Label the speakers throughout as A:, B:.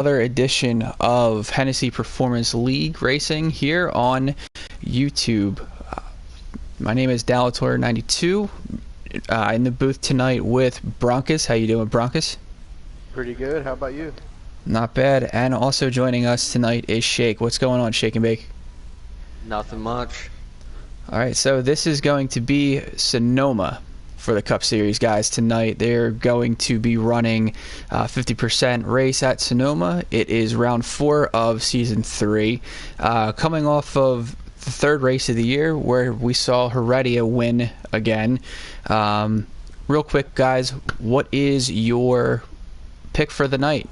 A: Another edition of Hennessy Performance League racing here on YouTube. My name is Dalator92. In the booth tonight with Broncos. How you doing, Broncos?
B: Pretty good. How about you?
A: Not bad. And also joining us tonight is Shake. What's going on, Shake and Bake?
C: Nothing much.
A: All right, so this is going to be Sonoma for the Cup Series, guys. Tonight they're going to be running 50% race at Sonoma. It is round 4 of season 3, coming off of the third race of the year where we saw Heredia win again. Real quick, guys, what is your pick for the night?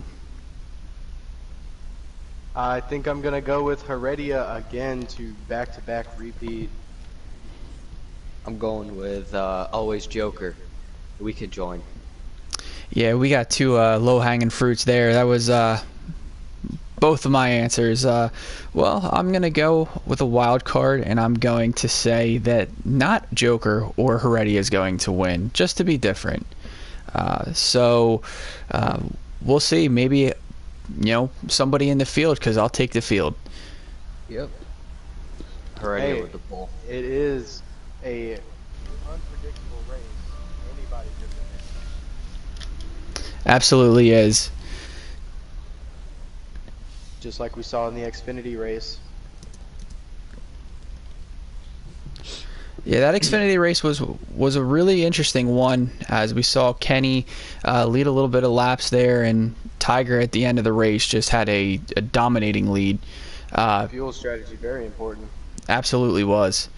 B: I think I'm going to go with Heredia again to back-to-back repeat.
C: I'm going with always Joker. We could join.
A: Yeah, we got two low-hanging fruits there. That was both of my answers. Well, I'm going to go with a wild card, and I'm going to say that not Joker or Heredia is going to win, just to be different. So we'll see. Maybe, somebody in the field, because I'll take the field.
C: Yep. Heredia
B: Hey,
C: with the pole.
B: it is a unpredictable race. Anybody could win it.
A: Absolutely is.
B: Just like we saw in the Xfinity race.
A: Yeah, that Xfinity race was a really interesting one, as we saw Kenny lead a little bit of laps there, and Tiger at the end of the race just had a dominating lead.
B: Fuel strategy, very important.
A: Absolutely was.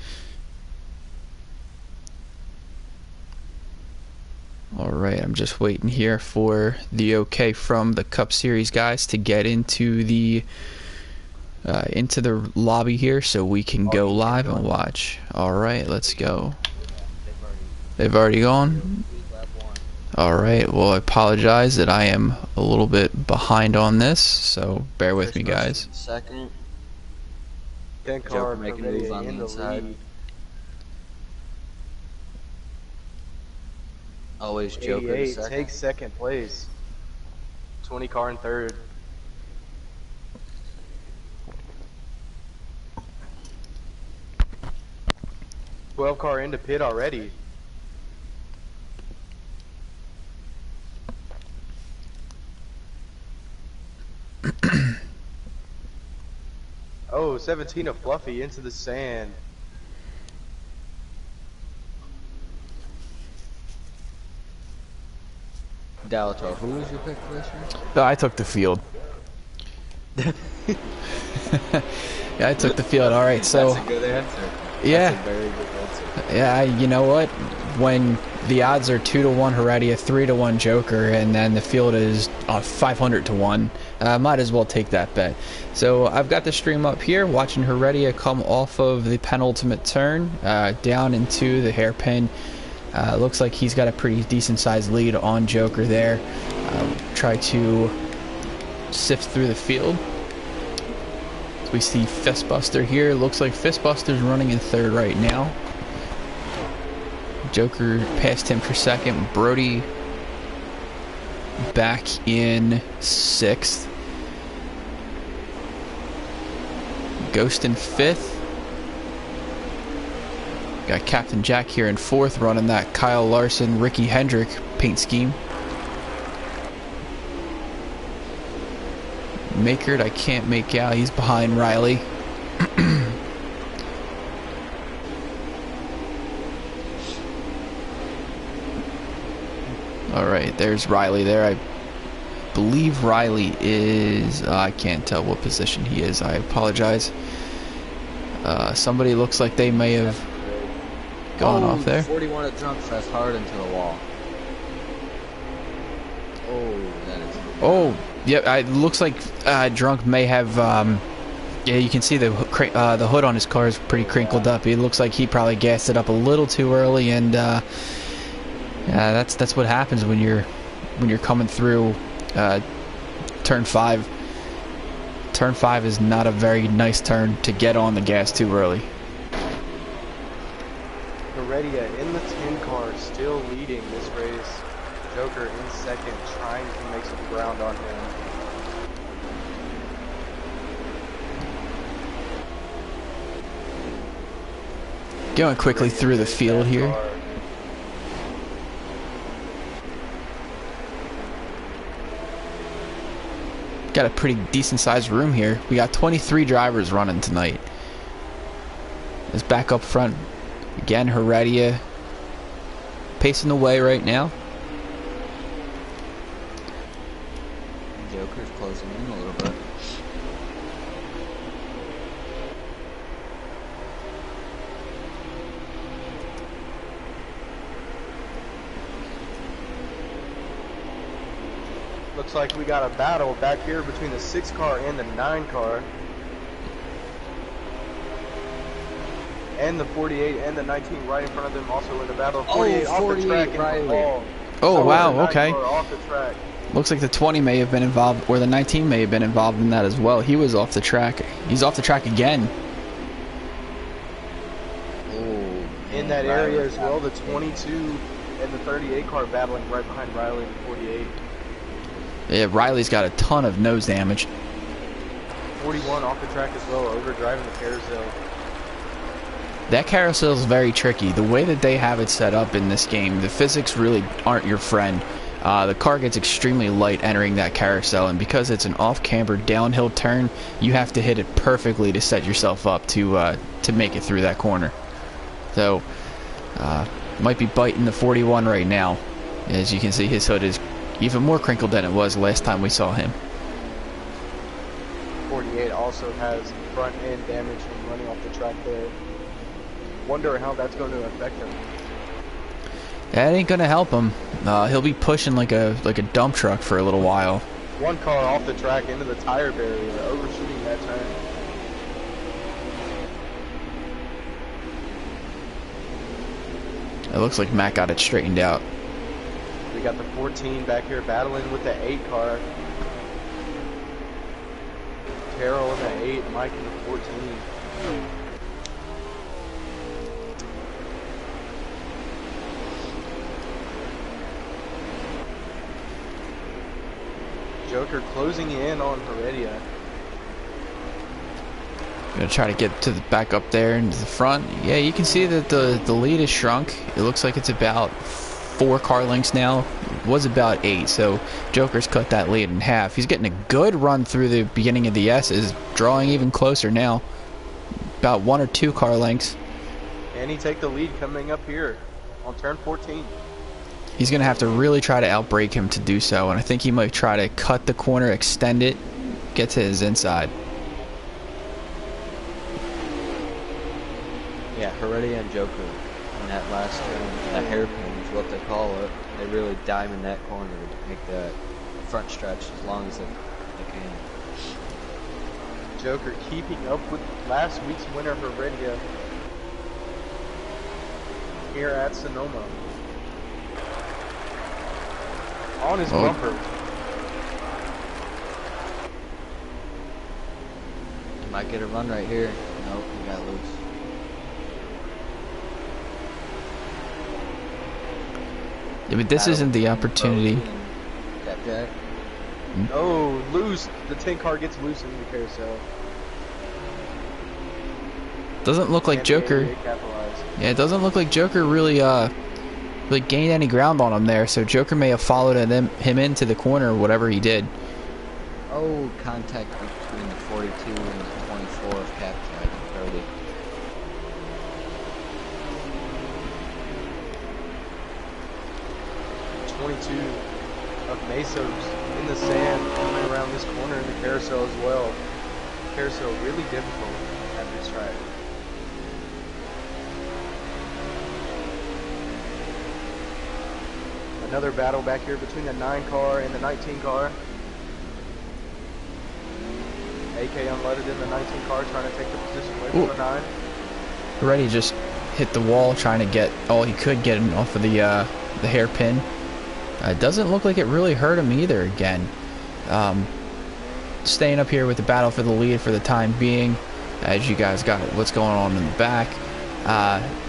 A: Alright, I'm just waiting here for the okay from the Cup Series guys to get into the lobby here so we can go live and watch. Alright, let's go. They've already gone? Alright, well, I apologize that I am a little bit behind on this, so bear with me, guys.
C: Second.
B: 10 car
C: Joker making a move
B: Heredia
C: on
B: in
C: the
B: the
C: inside.
B: lead.
C: Always Joker in
B: 88
C: second.
B: takes second place. 20 car in third. Twelve car into pit already. Oh, 17 of Fluffy into the sand.
C: Dalator, who was your pick for this year?
A: No, I took the field. Yeah, I took the field. Alright, so...
C: That's a good answer.
A: Yeah.
C: That's a very good answer.
A: Yeah, you know what? When the odds are 2-1 Heredia, 3-1 Joker, and then the field is 500-1, might as well take that bet. So I've got the stream up here, watching Heredia come off of the penultimate turn, down into the hairpin. Looks like he's got a pretty decent sized lead on Joker there. Try to sift through the field. We see Fistbuster here. Looks like Fistbuster's running in third right now. Joker passed him for second. Brody back in sixth. Ghost in fifth. Got Captain Jack here in fourth, running that Kyle Larson, Ricky Hendrick paint scheme. Makert, I can't make out. He's behind Riley. Alright, there's Riley there. I believe Riley is... I can't tell what position he is. I apologize. Somebody looks like they may have gone off there.
C: 41 at Drunk Fest hard into the wall. Oh, that is...
A: Oh, yeah, it looks like Drunk may have... yeah, you can see the hood on his car is pretty crinkled up. It looks like he probably gassed it up a little too early, and yeah, that's what happens when you're coming through turn 5. Turn 5 is not a very nice turn to get on the gas too early.
B: Heredia in the 10 car, still leading this race. Joker in second, trying to make some ground on him.
A: Going quickly through the field here. Got a pretty decent sized room here. We got 23 drivers running tonight. It's back up front. Again, Heredia pacing the way right now.
C: Joker's closing in a little bit.
B: Looks like we got a battle back here between the 6 car and the 9 car. And the 48 and the 19 right in front of them also in the battle. 48 off the track and the ball.
A: Oh, wow, okay.
B: Off the track.
A: Looks like the 20 may have been involved, or the 19 may have been involved in that as well. He was off the track. He's off the track again.
C: Oh,
B: In that area as well, the 22 and the 38 car battling right behind Riley and the 48.
A: Yeah, Riley's got a ton of nose damage.
B: 41 off the track as well, overdriving the carousel.
A: That carousel is very tricky. The way that they have it set up in this game, the physics really aren't your friend. The car gets extremely light entering that carousel, and because it's an off-camber downhill turn, you have to hit it perfectly to set yourself up to make it through that corner. So, might be biting the 41 right now. As you can see, his hood is even more crinkled than it was last time we saw him.
B: 48 also has front end damage from running off the track there. Wonder how that's going to affect him.
A: That ain't gonna help him. He'll be pushing like a dump truck for a little while.
B: 1 car off the track into the tire barrier, overshooting that turn.
A: It looks like Matt got it straightened out.
B: We got the 14 back here battling with the 8 car. Carroll in the 8, Mike in the 14. Joker closing in on Heredia.
A: Gonna try to get to the back up there into the front. Yeah, you can see that the lead has shrunk. It looks like it's about 4 car lengths now. It was about 8, so Joker's cut that lead in half. He's getting a good run through the beginning of the S's, drawing even closer now. About 1 or 2 car lengths.
B: And he take the lead coming up here on turn 14.
A: He's going to have to really try to outbrake him to do so, and I think he might try to cut the corner, extend it, get to his inside.
C: Yeah, Heredia and Joker in that last turn, that hairpin is what they call it. They really diamond that corner to make that front stretch as long as they can.
B: Joker keeping up with last week's winner Heredia here at Sonoma. On his bumper.
C: He might get a run right here. Nope, he got loose.
A: Yeah, but this isn't the opportunity.
C: Jack.
B: Oh, loose. The 10 car gets loose in the carousel.
A: Doesn't look like Joker. Yeah, it doesn't look like Joker really gained any ground on him there, so Joker may have followed him into the corner or whatever he did.
C: Oh, contact between the 42 and the 24 of Cap Jack and Cody.
B: Of Mesos in the sand coming around this corner in the carousel as well. Carousel really difficult at this track. Another battle back here between the 9 car and the 19 car. AK unloaded in the 19 car, trying to take the position away from the 9.
A: Already just hit the wall, trying to get all he could get him off of the hairpin. It doesn't look like it really hurt him either again. Staying up here with the battle for the lead for the time being, as you guys got what's going on in the back.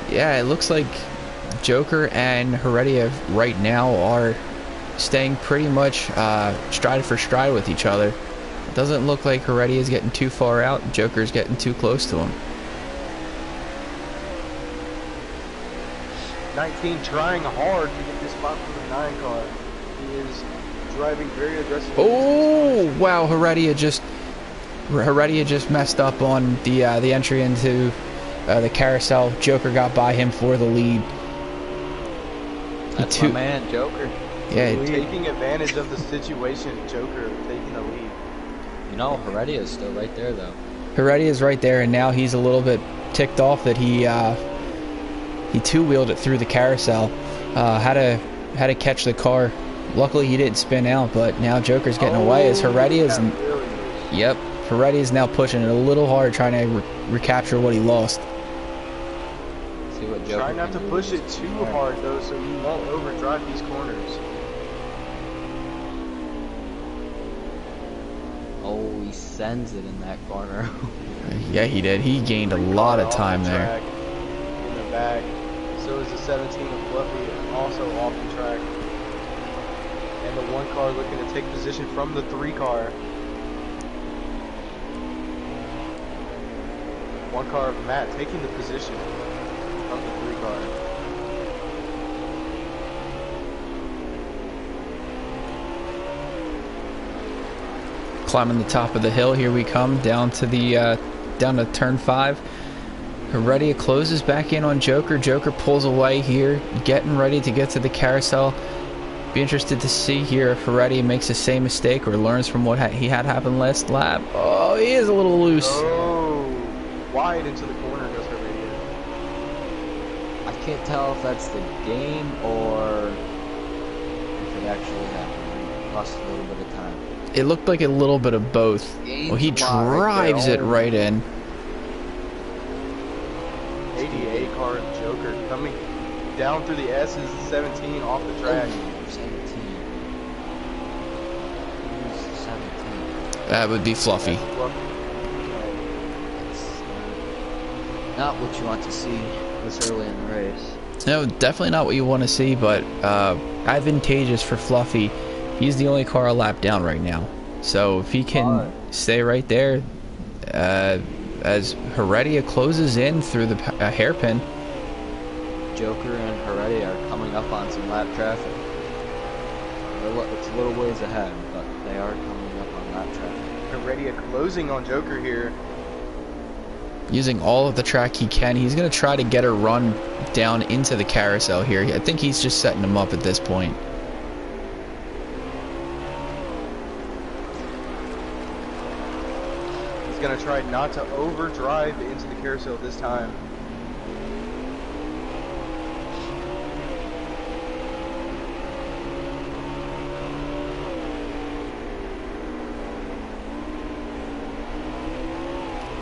A: Yeah, it looks like Joker and Heredia right now are staying pretty much stride for stride with each other. It doesn't look like Heredia is getting too far out. Joker's getting too close to him.
B: 19 trying hard to get this spot for the 9 car. He is driving very aggressively.
A: Oh, wow. Heredia just messed up on the entry into the carousel. Joker got by him for the lead.
C: That's my man, Joker.
A: Yeah,
B: taking advantage of the situation. Joker taking the lead.
C: You know, Heredia is still right there, though.
A: Heredia is right there, and now he's a little bit ticked off that he two-wheeled it through the carousel. Had to catch the car. Luckily, he didn't spin out, but now Joker's getting away as Heredia's. Yep, Heredia's now pushing it a little hard, trying to recapture what he lost.
C: See what Joker
B: Try not to push it too hard, though, so you won't overdrive these corners.
C: Oh, he sends it in that corner.
A: Yeah, he did. He gained a lot of time there.
B: In the back. So is the 17 of Fluffy, also off the track. And the 1 car looking to take position from the 3 car. 1 car of Matt taking the position from the 3 car.
A: Climbing the top of the hill, here we come down to the down to turn 5. Heredia closes back in on Joker. Joker pulls away here, getting ready to get to the carousel. Be interested to see here if Heredia makes the same mistake or learns from what he had happen last lap. Oh, he is a little loose.
B: Oh, wide into the corner goes Heredia.
C: I can't tell if that's the game or if it actually happened. He lost a little bit of time.
A: It looked like a little bit of both. Well, he drives it right in.
B: 88 car Joker coming down through the S's, 17 off the track.
C: 17. Who's 17?
A: That would be Fluffy.
C: That's not what you want to see this early in the race.
A: No, definitely not what you want to see, but advantageous for Fluffy. He's the only car a lap down right now. So if he can stay right there, as Heredia closes in through the hairpin.
C: Joker and Heredia are coming up on some lap traffic. It's a little ways ahead, but they are coming up on lap traffic.
B: Heredia closing on Joker here.
A: Using all of the track he can. He's going to try to get a run down into the carousel here. I think he's just setting him up at this point.
B: Going to try not to overdrive into the carousel this time.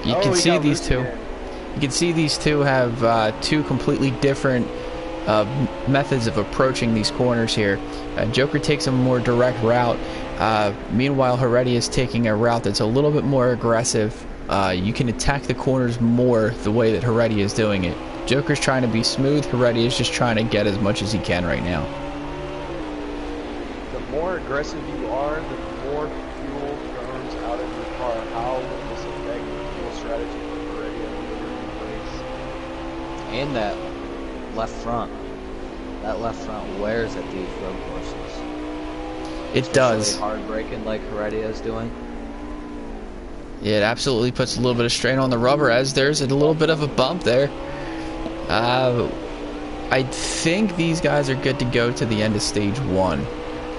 A: You can see these two. You can see these two have two completely different methods of approaching these corners here. Joker takes a more direct route. Meanwhile, Heredia is taking a route that's a little bit more aggressive. You can attack the corners more the way that Heredia is doing it. Joker's trying to be smooth. Heredia is just trying to get as much as he can right now.
B: The more aggressive you are, the more fuel burns out of your car. How will this affect the fuel strategy for Heredia later in the race?
C: And that left front. That left front wears at these road courses.
A: It does.
C: Hard braking like Heredia is doing.
A: Yeah, it absolutely puts a little bit of strain on the rubber as there's a little bit of a bump there. I think these guys are good to go to the end of stage 1.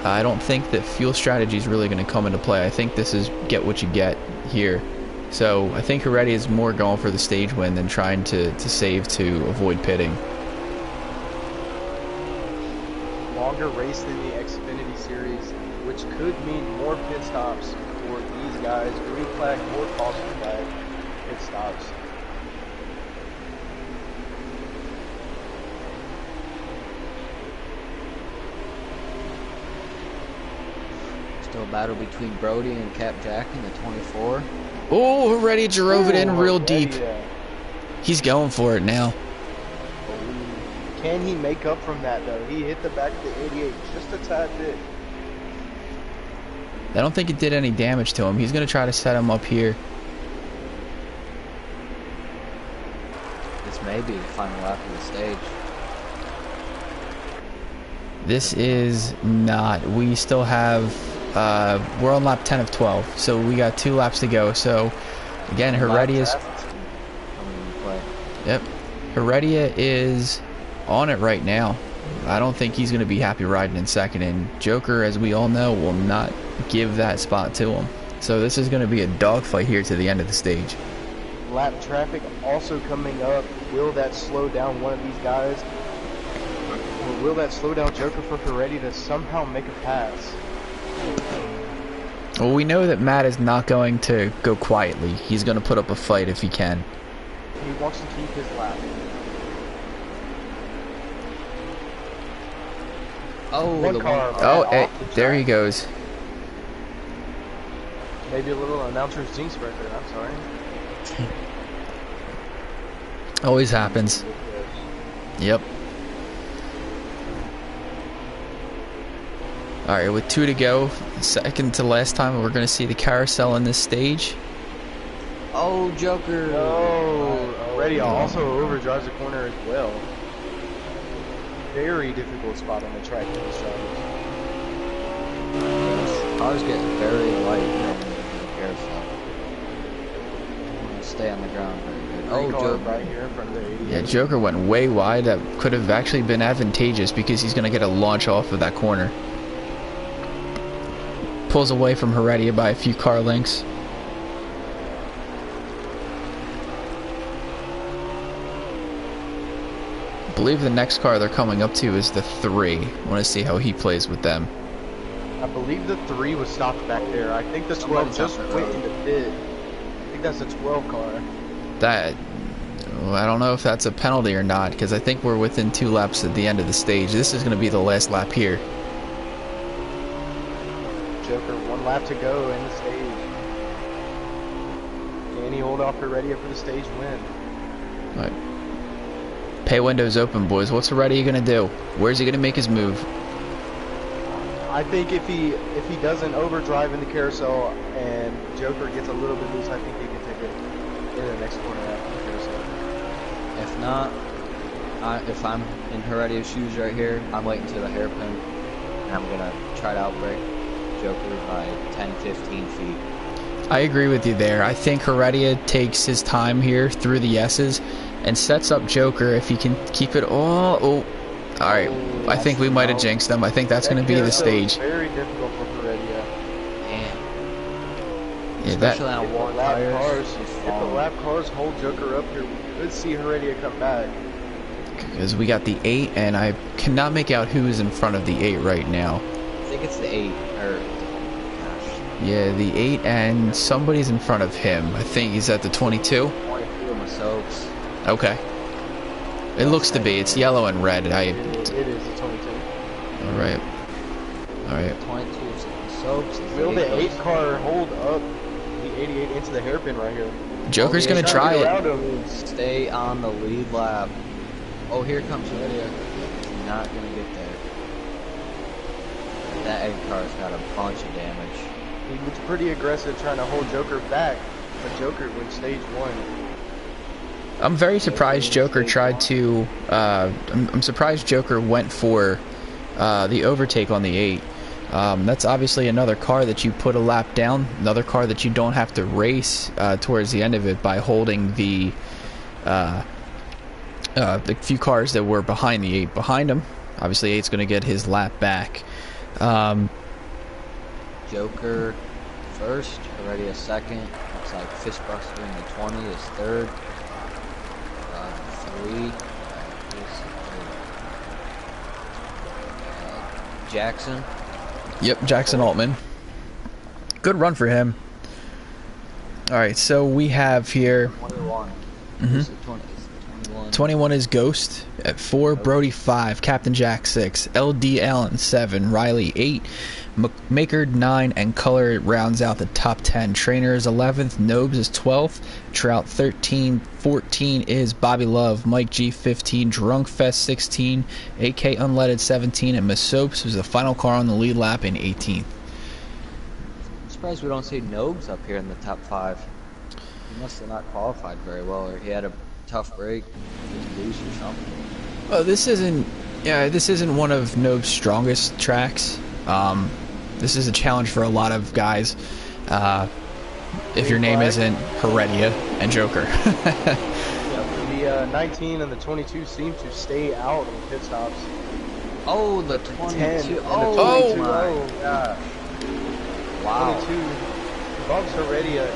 A: I don't think that fuel strategy is really going to come into play. I think this is get what you get here. So I think Heredia is more going for the stage win than trying to save to avoid pitting.
B: Longer race than the Xfinity Series, which could mean more pit stops for these guys. Green flag or caution flag pit stops.
C: Still a battle between Brody and Cap Jack in the 24.
A: Oh, Heredia drove it in real deep.
B: Heredia.
A: He's going for it now.
B: Can he make up from that, though? He hit the back of the 88 just a tad bit.
A: I don't think it did any damage to him. He's going to try to set him up here.
C: This may be the final lap of the stage.
A: This is not. We still have, we're on lap 10 of 12, so we got 2 laps to go. So, again, Heredia's... Yep. Heredia is on it right now. I don't think he's going to be happy riding in second, and Joker, as we all know, will not give that spot to him. So this is going to be a dogfight here to the end of the stage.
B: Lap traffic also coming up. Will that slow down one of these guys? Or will that slow down Joker for Heredia to somehow make a pass?
A: Well, we know that Matt is not going to go quietly. He's going to put up a fight if he can.
B: He wants to keep his lap.
C: Oh,
B: One car.
A: Oh, hey, there he goes.
B: Maybe a little announcer's jinx right there. I'm sorry.
A: Always happens. Yep. Alright, with 2 to go, second to last time, we're going to see the carousel in this stage.
C: Oh, Joker.
B: Oh, Heredia also overdrives the corner as well. Very difficult spot on the track for these drivers.
C: Cars getting very light here. Carousel. Stay on the ground very good. Oh, Joker
B: right here in front of the 88.
A: Yeah, Joker went way wide. That could have actually been advantageous because he's going to get a launch off of that corner. Pulls away from Heredia by a few car lengths. I believe the next car they're coming up to is the 3. I want to see how he plays with them.
B: I believe the 3 was stopped back there. I think the 12 just went into pit. I think that's a 12 car.
A: That, I don't know if that's a penalty or not, because I think we're within 2 laps at the end of the stage. This is going to be the last lap here.
B: Joker, 1 lap to go in the stage. Can he hold off Heredia for the stage win?
A: All right. Pay window's open, boys. What's Heredia going to do? Where's he going to make his move?
B: I think if he doesn't overdrive in the carousel and Joker gets a little bit loose, I think he can take it in the next corner after the carousel.
C: If not, if I'm in Heredia's shoes right here, I'm waiting to the hairpin, and I'm going to try to outbrake Joker by 10-15 feet.
A: I agree with you there. I think Heredia takes his time here through the S's and sets up Joker if he can keep it all. Oh, all right. I think we might have jinxed them. I think that's going to be the stage.
B: Very difficult for Heredia.
C: And
A: Yeah,
C: especially on one tires.
B: If the lap cars hold Joker up here, we could see Heredia come back.
A: Because we got the 8, and I cannot make out who is in front of the 8 right now.
C: I think it's the 8, or gosh.
A: Yeah, the 8, and somebody's in front of him. I think he's at the 22.
C: 22 of my soaps.
A: Okay. It looks to be. It's yellow and red.
B: It is a 22.
A: All right. All right.
C: 22 is the soaps.
B: Will the 8 car hold up the 88 into the hairpin right here?
A: Joker's going to try it.
C: Stay on the lead lap. Oh, here comes Heredia. Not going to get there. That 8 car's got a bunch of damage.
B: He was pretty aggressive trying to hold Joker back, but Joker went stage 1.
A: I'm very surprised Joker tried to. I'm surprised Joker went for the overtake on the 8. That's obviously another car that you put a lap down, another car that you don't have to race towards the end of it by holding the few cars that were behind the 8 behind him. Obviously, 8's going to get his lap back.
C: Joker first, Heredia second. Looks like Fistbuster in the 20 is third. 3. Jackson.
A: Yep, Jackson Altman. Good run for him. All right, so we have here
C: 21.
A: 21 is Ghost at 4, Brody 5, Captain Jack 6, LD Allen 7, Riley 8, Makerd 9, and Color rounds out the top 10. Trainer is 11th, Nobes is 12th, Trout 13, 14 is Bobby Love, Mike G 15, Drunk Fest 16, AK Unleaded 17, and Masopes was the final car on the lead lap in 18th.
C: I'm surprised we don't see Nobes up here in the top 5. He must have not qualified very well, or he had a tough break, loose or something.
A: Well, this isn't Yeah, this isn't one of Nobe's strongest tracks. This is a challenge for a lot of guys. If your name isn't Heredia and Joker.
B: The 19 and the 22 seem to stay out of the pit stops.
C: Oh, the
B: 10
C: 22.
B: and the 22.
C: Oh,
B: Oh, yeah.
C: wow.
B: 22 bumps Heredia.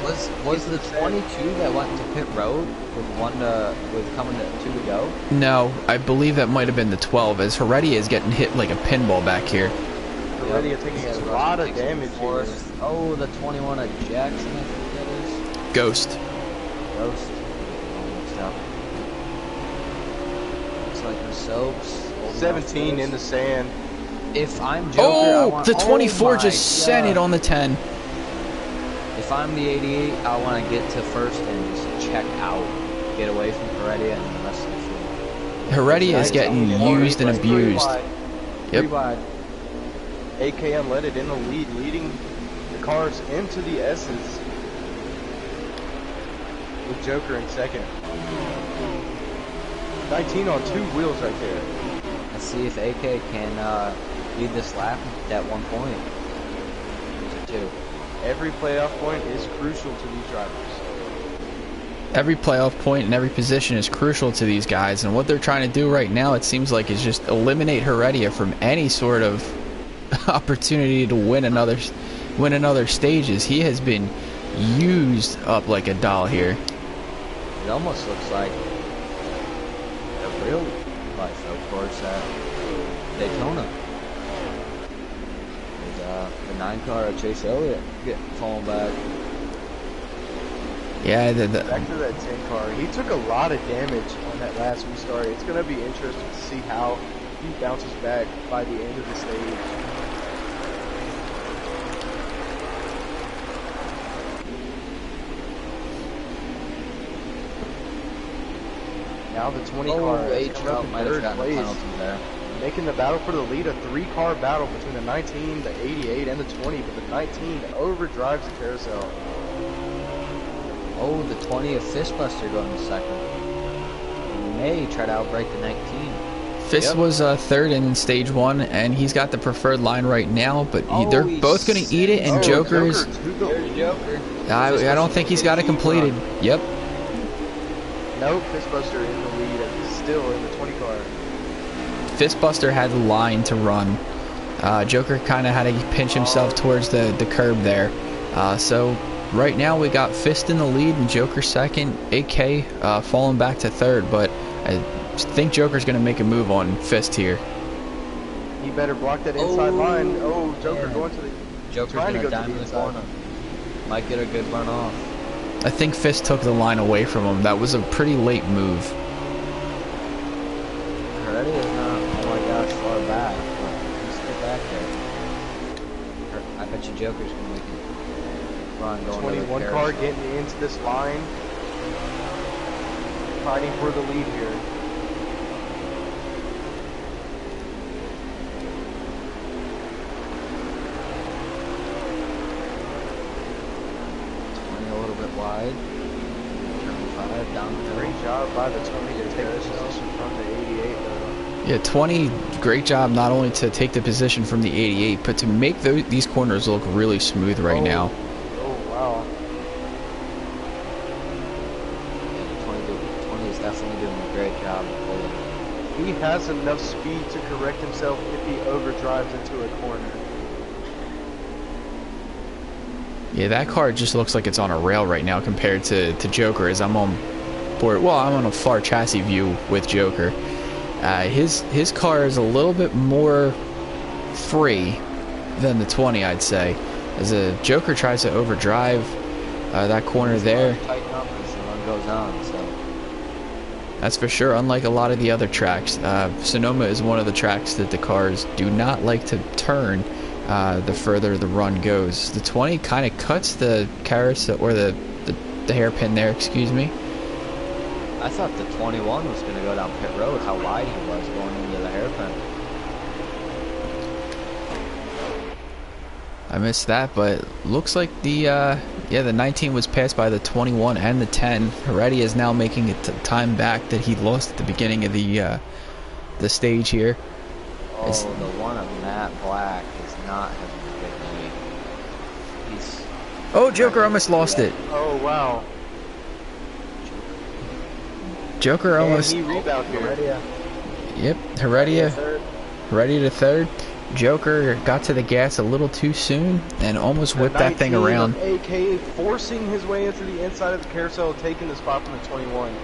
C: Was the 22 that went to pit road with coming to 2 to go?
A: No, I believe that might have been the 12, as Heredia is getting hit like a pinball back here.
B: Heredia taking a lot of damage here.
C: Oh, the 21 at Jackson, I think that is.
A: Ghost.
C: Ghost. Looks like the soaps.
B: 17 in the sand.
C: If I'm Joker,
A: the 24 just sent it on the 10.
C: If I'm the 88, I want to get to first and just check out, get away from Heredia and the rest of the field.
A: Heredia is getting used and abused.
B: Yep. AKM led it in the lead, leading the cars into the S's with Joker in second. 19 on 2 wheels right there.
C: Let's see if AK can lead this lap at 1 point. There's a 2.
B: Every playoff point is crucial to these drivers.
A: Every playoff point and every position is crucial to these guys, and what they're trying to do right now, it seems like, is just eliminate Heredia from any sort of opportunity to win another stages. He has been used up like a doll here.
C: It almost looks like a real life, of course, at Daytona. The 9 car of Chase Elliott falling back.
A: Yeah,
B: back to that 10 car. He took a lot of damage on that last restart. It's going to be interesting to see how he bounces back by the end of the stage. Now the 20 car is coming up in third place, making the battle for the lead, a 3-car battle between the 19, the 88, and the 20, but the 19 overdrives the carousel.
C: Oh, the 20 of Fistbuster going to second. He may try to outbreak the 19.
A: Fist was third in stage 1, and he's got the preferred line right now, but they're both going to eat it, and Joker's...
C: Joker.
A: I don't think he's got it completed. Yep.
B: Nope, Fistbuster in the lead and still in the 20 car.
A: Fistbuster had the line to run. Joker kind of had to pinch himself towards the curb there. So right now we got Fist in the lead and Joker second. AK falling back to third, but I think Joker's going to make a move on Fist here.
B: He better block that inside line. Oh, Joker going to the...
C: Joker's going to dime in the corner. Might get a good run off.
A: I think Fist took the line away from him. That was a pretty late move.
C: Heredia is not, oh my gosh, far back. But he's still back there. I bet you Joker's going to make it run going
B: 21
C: to the
B: car getting into this line. Fighting for the lead here.
C: Wide. Turn 5 down.
B: Great job by the 20 to take the position from the 88 though.
A: Yeah, 20, great job not only to take the position from the 88, but to make these corners look really smooth right now.
B: Oh, wow.
C: Yeah, the 20 is definitely doing a great job of pulling.
B: He has enough speed to correct himself if he overdrives into a corner.
A: Yeah, that car just looks like it's on a rail right now compared to Joker, as I'm on board. Well, I'm on a far chassis view with Joker. His car is a little bit more free than the 20, I'd say. As a Joker tries to overdrive that corner there.
C: Tighten up as the run goes on, so.
A: That's for sure. Unlike a lot of the other tracks, Sonoma is one of the tracks that the cars do not like to turn. The further the run goes. The 20 kind of cuts the carousel, or the hairpin there, excuse me.
C: I thought the 21 was going to go down pit road, how wide he was going into the hairpin.
A: I missed that, but looks like the 19 was passed by the 21 and the 10. Heredia is now making it time back that he lost at the beginning of the stage here.
C: Oh, the one of Matt Black is not having a good night. He's...
A: Oh, Joker almost lost it.
B: Oh, wow.
A: Joker almost...
B: And he rebound here.
C: Heredia.
A: Yep, Heredia to third. Joker got to the gas a little too soon and almost whipped that thing around.
B: AK forcing his way into the inside of the carousel, taking the spot from the 21.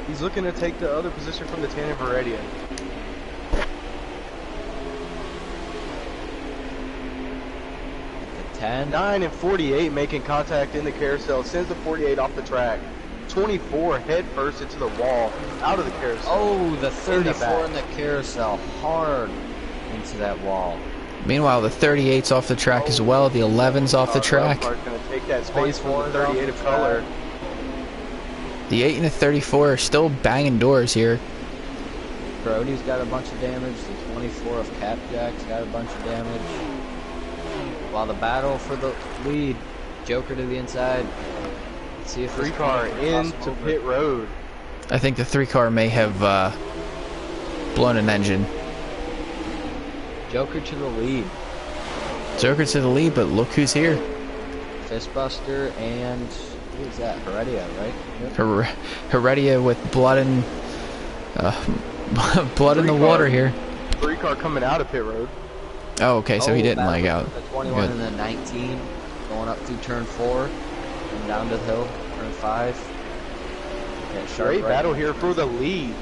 B: He's looking to take the other position from the 10 of Heredia.
C: The 10.
B: 9 and 48 making contact in the carousel, sends the 48 off the track. 24 head first into the wall, out of the carousel.
C: Oh, the 34 in the carousel, hard into that wall.
A: Meanwhile, the 38's off the track as well. The 11's off the track.
B: Going to take that space from the 38 of color.
A: The 8 and the 34 are still banging doors here.
C: Brody's got a bunch of damage. The 24 of Capjack's got a bunch of damage. While the battle for the lead, Joker to the inside. Let's see if
B: 3-car into pit road.
A: I think the 3-car may have blown an engine.
C: Joker to the lead.
A: Joker to the lead, but look who's here.
C: Fistbuster and who is that? Heredia, right? Yep.
A: Heredia with blood and blood in the water here.
B: 3-car coming out of pit road.
A: Oh, okay, so he didn't leg out.
C: The 21 and the 19 going up through turn 4 and down to the hill, turn 5.
B: Great battle here for the lead.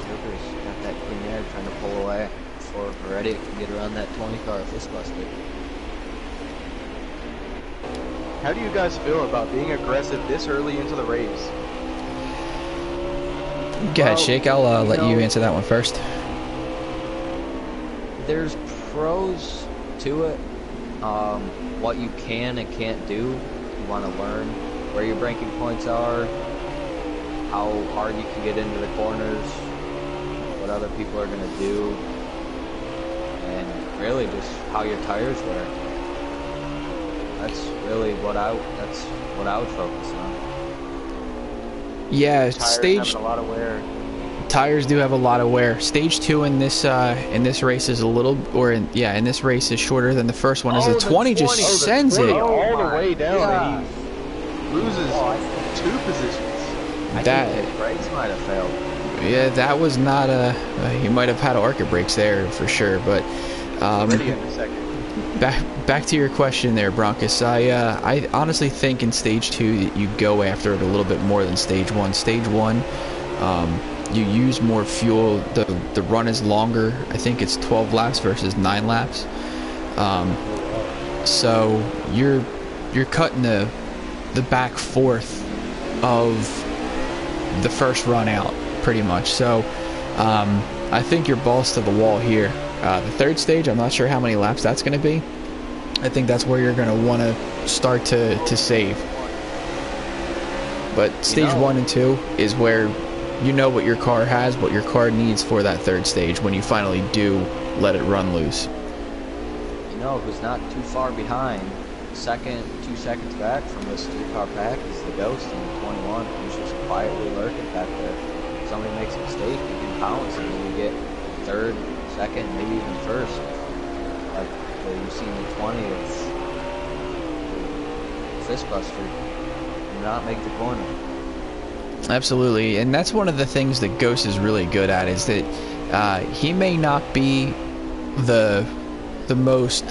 C: Joker's got that clean air trying to pull away before Heredia can get around that 20-car Fistbuster.
B: How do you guys feel about being aggressive this early into the race?
A: Go ahead, Shake. I'll let you answer that one first.
C: There's pros to it. What you can and can't do. You want to learn where your braking points are, how hard you can get into the corners, what other people are going to do, and really just how your tires wear. That's really what I would focus on.
A: Yeah,
B: Tires
A: stage
B: having a lot of wear.
A: Tires do have a lot of wear. Stage 2 in this race is a little, in this race is shorter than the first one. As the 20 just sends it
B: all the way down, and he loses 2 positions.
C: That his brakes might have failed.
A: Yeah, that was not he might have had arc brakes there for sure. But back to your question there, Broncos. I honestly think in stage 2 that you go after it a little bit more than stage 1. Stage 1. You use more fuel. The run is longer. I think it's 12 laps versus 9 laps. So you're cutting the back fourth of the first run out pretty much. So I think you're balls to the wall here. The third stage, I'm not sure how many laps that's going to be. I think that's where you're going to want to start to save. But stage 1 and 2 is where you know what your car has, what your car needs for that third stage when you finally do let it run loose.
C: You know who's not too far behind, 2 seconds back from this 3-car pack is the Ghost in the 21, who's just quietly lurking back there. If somebody makes a mistake, you can pounce and then you get 3rd, 2nd, maybe even 1st. Like you see in the 20, it's Fistbuster. Do not make the corner.
A: Absolutely, and that's one of the things that Ghost is really good at, is that he may not be the most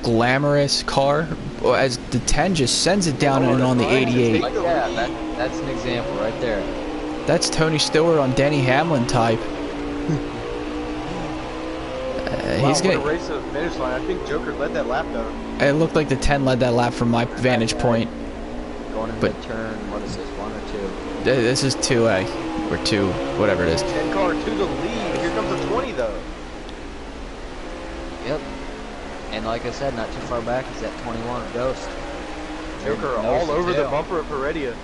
A: glamorous car, as the 10 just sends it down and on the 88.
C: Yeah, that's an example right there.
A: That's Tony Stewart on Denny Hamlin type. He's
B: gonna race to the finish line. I think Joker led that lap though.
A: It looked like the 10 led that lap from my vantage point.
C: Going into the turn, what is this, 1 or 2?
A: This is 2A, or 2, whatever it is.
B: 10 car to the lead. Here comes the 20 though.
C: Yep. And like I said, not too far back is that 21 Ghost.
B: Joker all over the bumper of Heredia.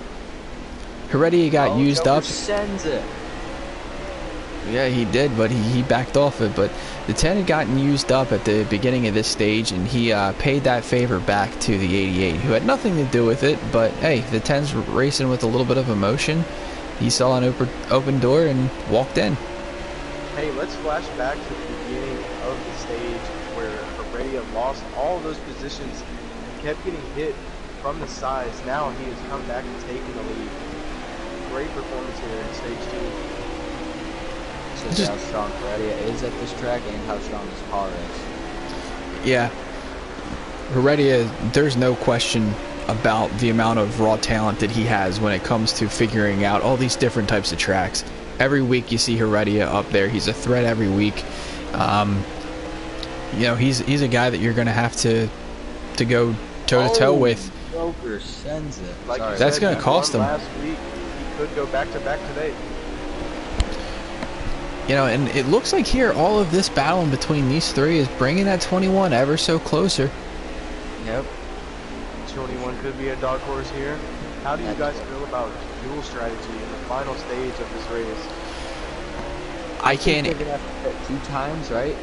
A: Heredia got used
C: Joker
A: up.
C: Sends it.
A: Yeah, he did, but he backed off it. But the 10 had gotten used up at the beginning of this stage, and he paid that favor back to the 88, who had nothing to do with it. But hey, the 10's racing with a little bit of emotion, he saw an open door and walked in.
B: Hey, let's flash back to the beginning of the stage where Heredia lost all of those positions and kept getting hit from the sides. Now he has come back and taken the lead. Great performance here in stage 2.
C: Shows how strong Heredia is at this track and how strong his car is.
A: Yeah. Heredia, there's no question about the amount of raw talent that he has when it comes to figuring out all these different types of tracks. Every week you see Heredia up there. He's a threat every week. You know, he's a guy that you're going to have to go toe-to-toe with.
C: Joker sends it.
B: Like
A: that's going to cost him.
B: Last week, he could go back-to-back today.
A: You know, and it looks like here all of this battle in between these three is bringing that 21 ever so closer.
C: Yep.
B: 21 could be a dark horse here. How do you guys feel about dual strategy in the final stage of this race?
A: I can't.
C: They're gonna have to pit 2 times, right?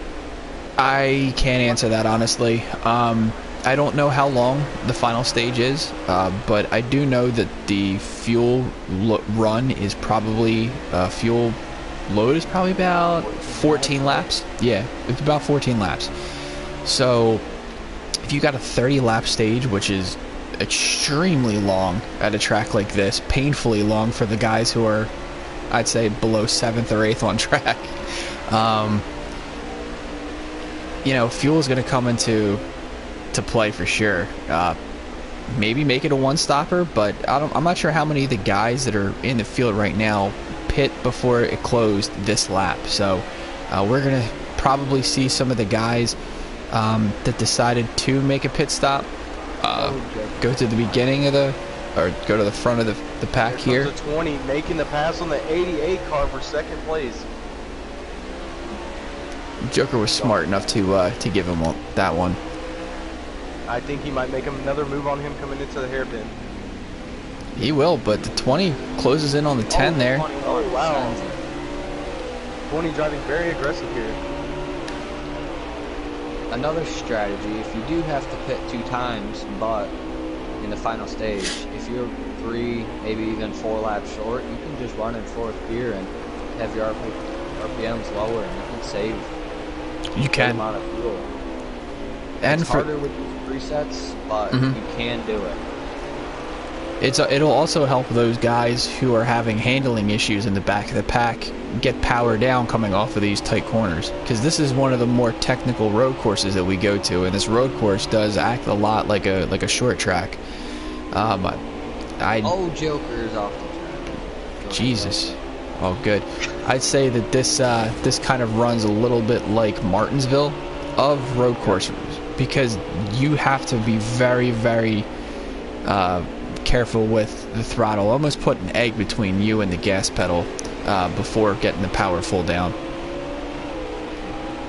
A: I can't answer that honestly. I don't know how long the final stage is, but I do know that the fuel run is probably fuel load is probably about 14 laps. Yeah, it's about 14 laps. So if you got a 30 lap stage, which is extremely long at a track like this, painfully long for the guys who are, I'd say, below 7th or 8th on track. You know, fuel is going to come into play for sure. Maybe make it a one-stopper, but I'm not sure how many of the guys that are in the field right now pit before it closed this lap. So we're going to probably see some of the guys that decided to make a pit stop go to the beginning of or go to the front of the pack here.
B: The 20 making the pass on the 88 car for 2nd place.
A: Joker was smart enough to give him that one.
B: I think he might make another move on him coming into the hairpin.
A: He will, but the 20 closes in on the 10 there.
B: Oh, wow. 20 driving very aggressive here.
C: Another strategy, if you do have to pit 2 times, but in the final stage, if you're 3, maybe even 4 laps short, you can just run in 4th gear and have your RPMs lower, and you can save a amount of fuel.
A: And
C: it's harder with these presets, but you can do it.
A: It'll also help those guys who are having handling issues in the back of the pack get power down coming off of these tight corners, because this is one of the more technical road courses that we go to, and this road course does act a lot like a short track.
C: Joker's off the track.
A: Jesus. Oh, good. I'd say that this kind of runs a little bit like Martinsville of road courses, because you have to be very, very careful with the throttle. Almost put an egg between you and the gas pedal before getting the power full down.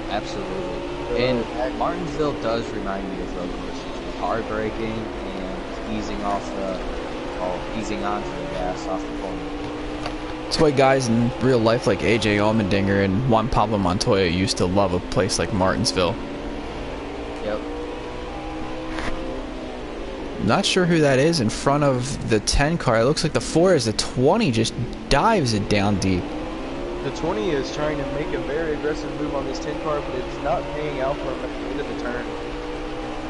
C: Absolutely. And Martinsville does remind me of road courses with hard braking and easing onto the gas off the corner.
A: That's why guys in real life like AJ Allmendinger and Juan Pablo Montoya used to love a place like Martinsville.
C: Yep.
A: Not sure who that is in front of the 10 car. It looks like the 4 is the 20 just dives it down deep.
B: The 20 is trying to make a very aggressive move on this 10 car, but it's not paying out for him at the end of the turn.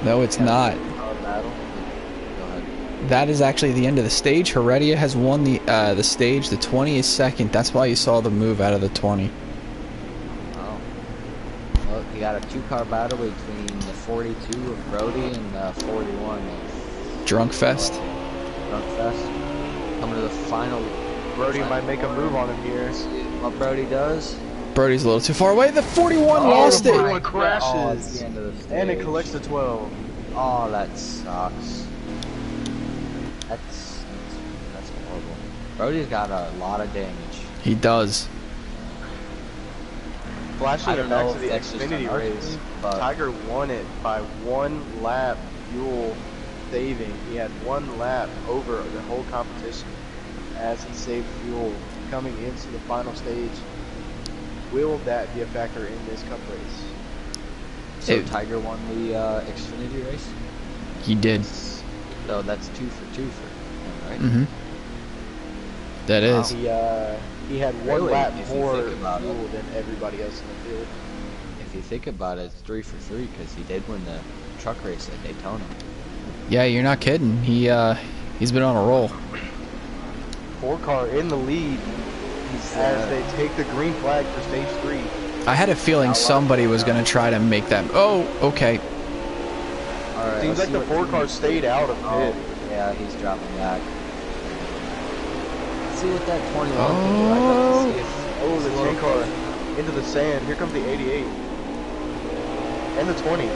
A: No, it's not.
C: Battle. Go ahead.
A: That is actually the end of the stage. Heredia has won the stage. The 20 is second. That's why you saw the move out of the 20.
C: Oh. Well, you got a 2-car battle between the 42 of Brody and the 41 of
A: Drunk Fest.
C: Drunk Fest. Coming to the final.
B: Brody might make a move on him here.
C: What Brody does.
A: Brody's a little too far away. The 41 lost
B: the
A: it.
B: 41 crashes.
C: Oh, it's the end of the stage.
B: And it collects the 12.
C: Oh, that sucks. That's horrible. Brody's got a lot of damage.
A: He does.
B: Flashing it back to the
C: that's just
B: Xfinity
C: unhealthy,
B: race,
C: but
B: Tiger won it by 1 lap fuel saving. He had 1 lap over the whole competition as he saved fuel coming into the final stage. Will that be a factor in this Cup race?
C: So Tiger won the Xfinity race?
A: He did.
C: So that's 2 for 2 for him, right?
A: Mm-hmm. That is.
B: He had one
C: Really,
B: lap
C: if you
B: more
C: think about
B: fuel
C: it.
B: than everybody else in the field.
C: If you think about it, it's 3 for 3 because he did win the truck race at Daytona.
A: Yeah, you're not kidding. He's been on a roll.
B: 4 car in the lead as they take the green flag for stage 3.
A: I had a feeling somebody was going to try to make that. Oh, okay.
C: All right,
B: Seems like the 4 car stayed out of pit.
C: Yeah, he's dropping back. Let's see what that 21 can do.
A: Oh.
C: I'd like to see if
B: Oh, the 10 car into the sand. Here comes the 88. And the 20.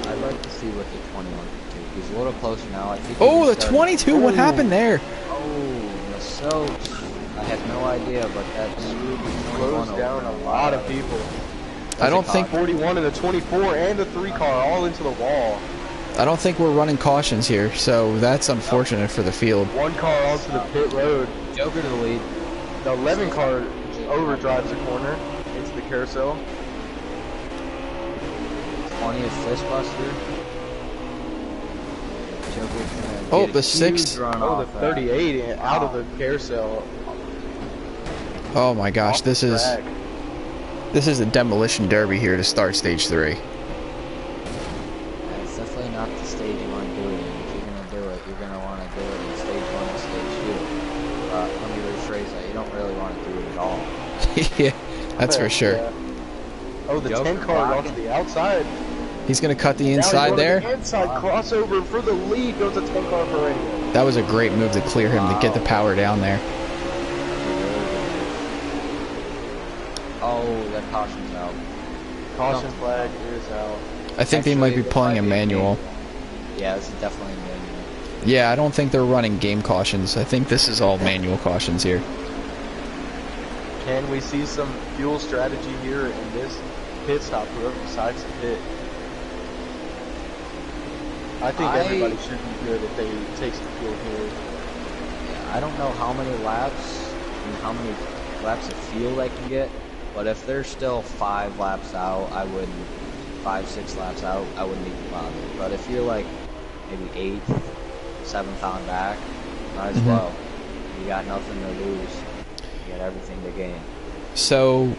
C: I'd like to see what the 21 can do. He's a little closer now. I think.
A: Oh, the 22. What happened there?
C: Oh, so I have no idea, but that screwed the 21
B: Closed down
C: over
B: a lot of people.
A: I don't think
B: 41 and the 24 and the 3 car all into the wall.
A: I don't think we're running cautions here, so that's unfortunate for the field.
B: 1 car onto the pit road.
C: Joker to the lead.
B: The 11 car overdrives the corner into the carousel.
C: 20th fistbuster. Joker's gonna
A: Oh,
C: get
A: the
C: a
A: 6.
C: huge run
B: Oh,
C: off
B: the
C: that.
B: 38 out of the carousel.
A: Oh my gosh,
B: Off the
A: this is a demolition derby here to start stage 3.
C: It's definitely not the stage you want to do it in. If you're going to do it, you're going to want to do it in stage 1 and stage 2. Let me rephrase that. You don't really want to do it at all.
A: Yeah, that's for sure.
B: Yeah. Oh, the
C: Joker
B: 10 car
C: blocking.
B: onto the outside.
A: He's going to cut the
B: Now he's
A: inside
B: going to
A: there.
B: the inside crossover for the lead. Goes the 10 car for radio.
A: That was a great move to clear him to get the power down there.
C: Oh, that caution's out.
B: Caution flag is out.
A: I think they might be pulling a manual.
C: Yeah, this is definitely a manual.
A: Yeah, I don't think they're running game cautions. I think this is all manual cautions here.
B: Can we see some fuel strategy here in this pit stop? Whoever decides to pit. I think everybody should be good if they take some fuel here.
C: Yeah, I don't know how many laps and how many laps of fuel they can get, but if they're still 5 laps out, 5-6 laps out, I wouldn't even bother. But if you're like maybe 8th, 7th on back, might as well. You got nothing to lose. You got everything to gain.
A: So,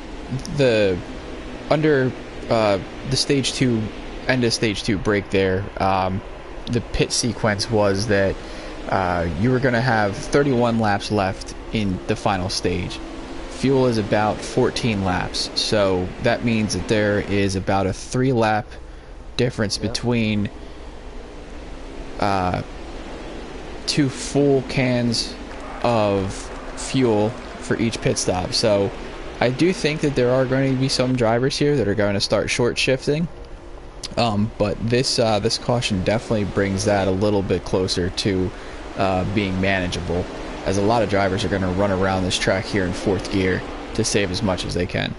A: under the stage 2, end of stage 2 break there, the pit sequence was that you were going to have 31 laps left in the final stage. Fuel is about 14 laps, so that means that there is about a 3-lap difference between 2 full cans of fuel for each pit stop. So I do think that there are going to be some drivers here that are going to start short shifting, but this caution definitely brings that a little bit closer to being manageable, as a lot of drivers are going to run around this track here in 4th gear to save as much as they can.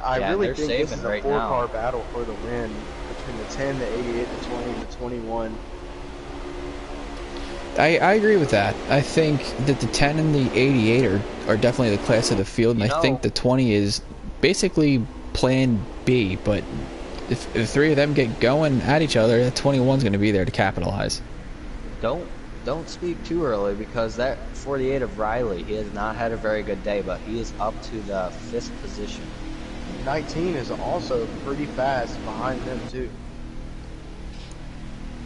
B: I really think this is a
C: right
B: 4-car battle for the win between the 10, the 88, the 20, and the 21.
A: I agree with that. I think that the 10 and the 88 are definitely the class of the field, and I think the 20 is basically plan B, but if the 3 of them get going at each other, that 21's going to be there to capitalize.
C: Don't speak too early, because that 48 of Riley, he has not had a very good day, but he is up to the 5th position.
B: 19 is also pretty fast behind them too.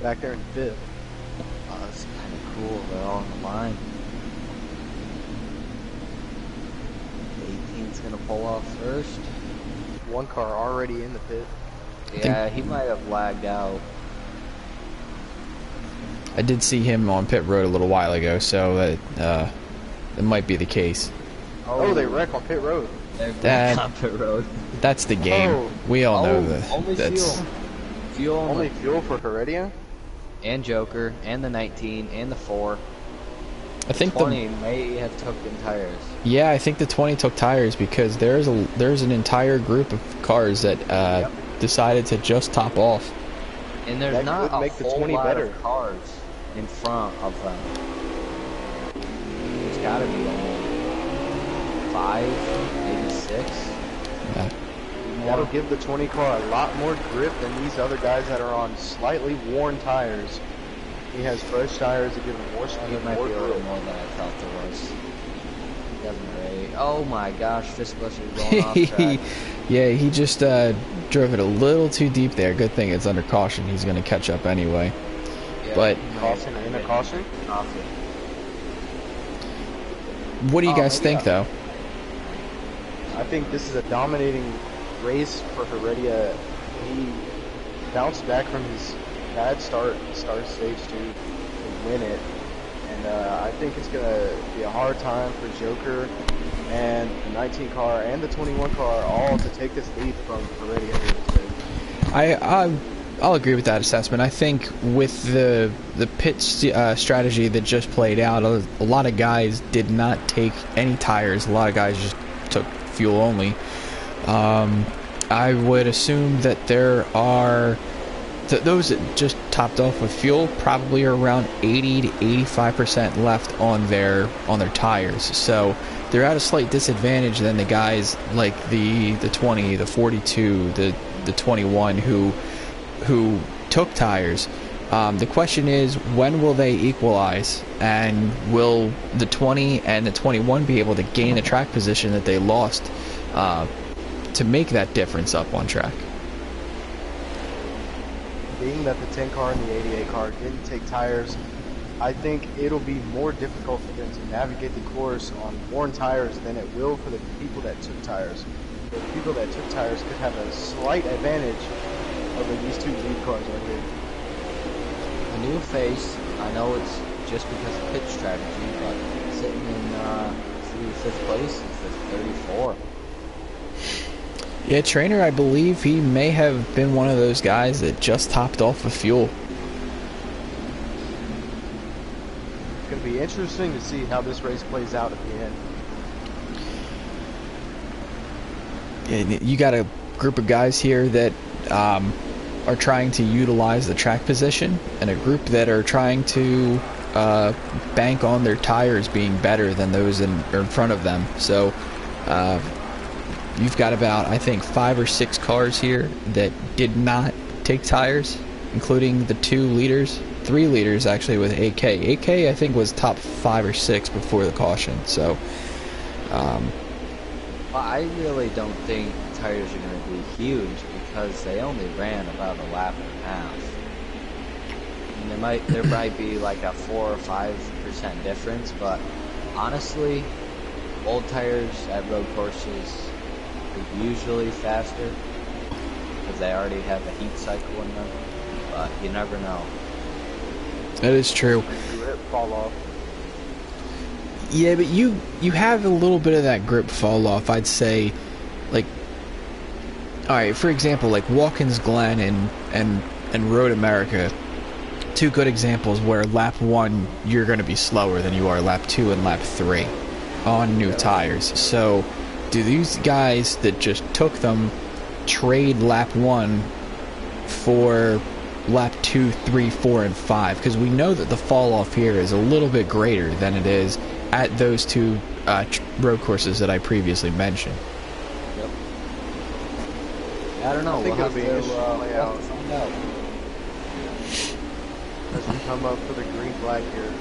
B: Back there in 5th.
C: Oh, that's kind of cool. They're all on the line. 18's going to pull off first.
B: 1 car already in the pit.
C: Yeah, he might have lagged out.
A: I did see him on pit road a little while ago, so that might be the case.
B: Oh, they wreck on pit road.
C: They're back on pit road.
A: That's the game.
B: Oh.
A: We all know that.
C: Only
A: That's
C: fuel. Fuel
B: Only fuel for Heredia?
C: and Joker and the 19 and the 4.
A: I think
C: 20 may have took in tires.
A: Yeah, I think the 20 took tires because there's an entire group of cars that decided to just top off.
C: And there's
B: That
C: not
B: could
C: a
B: make the
C: whole
B: 20
C: lot
B: better.
C: of cars in front of them. There's got to be only 5, maybe 6.
A: Yeah.
B: That'll give the 20 car a lot more grip than these other guys that are on slightly worn tires. He has fresh tires to give him more speed.
C: It might be a little more than I thought there was. He doesn't rate. Oh my gosh, Fist Buster going off track.
A: Yeah, he just drove it a little too deep there. Good thing it's under caution. He's going to catch up anyway.
C: Yeah,
A: But
B: Caution in a caution?
A: what do you guys think, though?
B: I think this is a dominating race for Heredia. He bounced back from his bad start stage 2 to win it. And I think it's going to be a hard time for Joker and the 19 car and the 21 car all to take this lead from Heredia here today.
A: I'll agree with that assessment. I think with the pit strategy that just played out, a lot of guys did not take any tires. A lot of guys just took fuel only. I would assume that there are those that just topped off with fuel probably are around 80 to 85% left on their tires. So they're at a slight disadvantage than the guys like the 20, the 42, the 21 who took tires. The question is, when will they equalize, and will the 20 and the 21 be able to gain the track position that they lost to make that difference up on track?
B: Being that the 10 car and the 88 car didn't take tires, I think it'll be more difficult for them to navigate the course on worn tires than it will for the people that took tires. The people that took tires could have a slight advantage over these two lead cars right here.
C: A new face. I know it's just because of pit strategy, but sitting in through 5th place is the 34.
A: Yeah, Trainer, I believe he may have been one of those guys that just topped off with fuel.
B: It's going to be interesting to see how this race plays out at the end.
A: Yeah, you got a group of guys here that are trying to utilize the track position, and a group that are trying to bank on their tires being better than those in front of them. So you've got about, I think, 5 or 6 cars here that did not take tires, including the 2 leaders, 3 leaders actually with AK. AK, I think, was top 5 or 6 before the caution. So
C: I really don't think tires are going to be huge because they only ran about a lap and a half. And there might be like a 4 or 5% difference, but honestly, old tires at road courses are usually faster because they already have a heat cycle in them, but you never know.
A: that is true.
B: Grip fall off.
A: Yeah, but you have a little bit of that grip fall off, I'd say. Like, alright, for example, like Watkins Glen and Road America, 2 good examples where lap 1 you're going to be slower than you are lap 2 and lap 3 on new tires. So do these guys that just took them trade lap 1 for lap 2, 3, 4, and 5? Because we know that the fall off here is a little bit greater than it is at those 2 road courses that I previously mentioned.
C: Yep. I don't know.
B: I think
C: We'll
B: it'll be
C: have
B: interesting to play out
C: find out.
B: as we come up for the green flag here.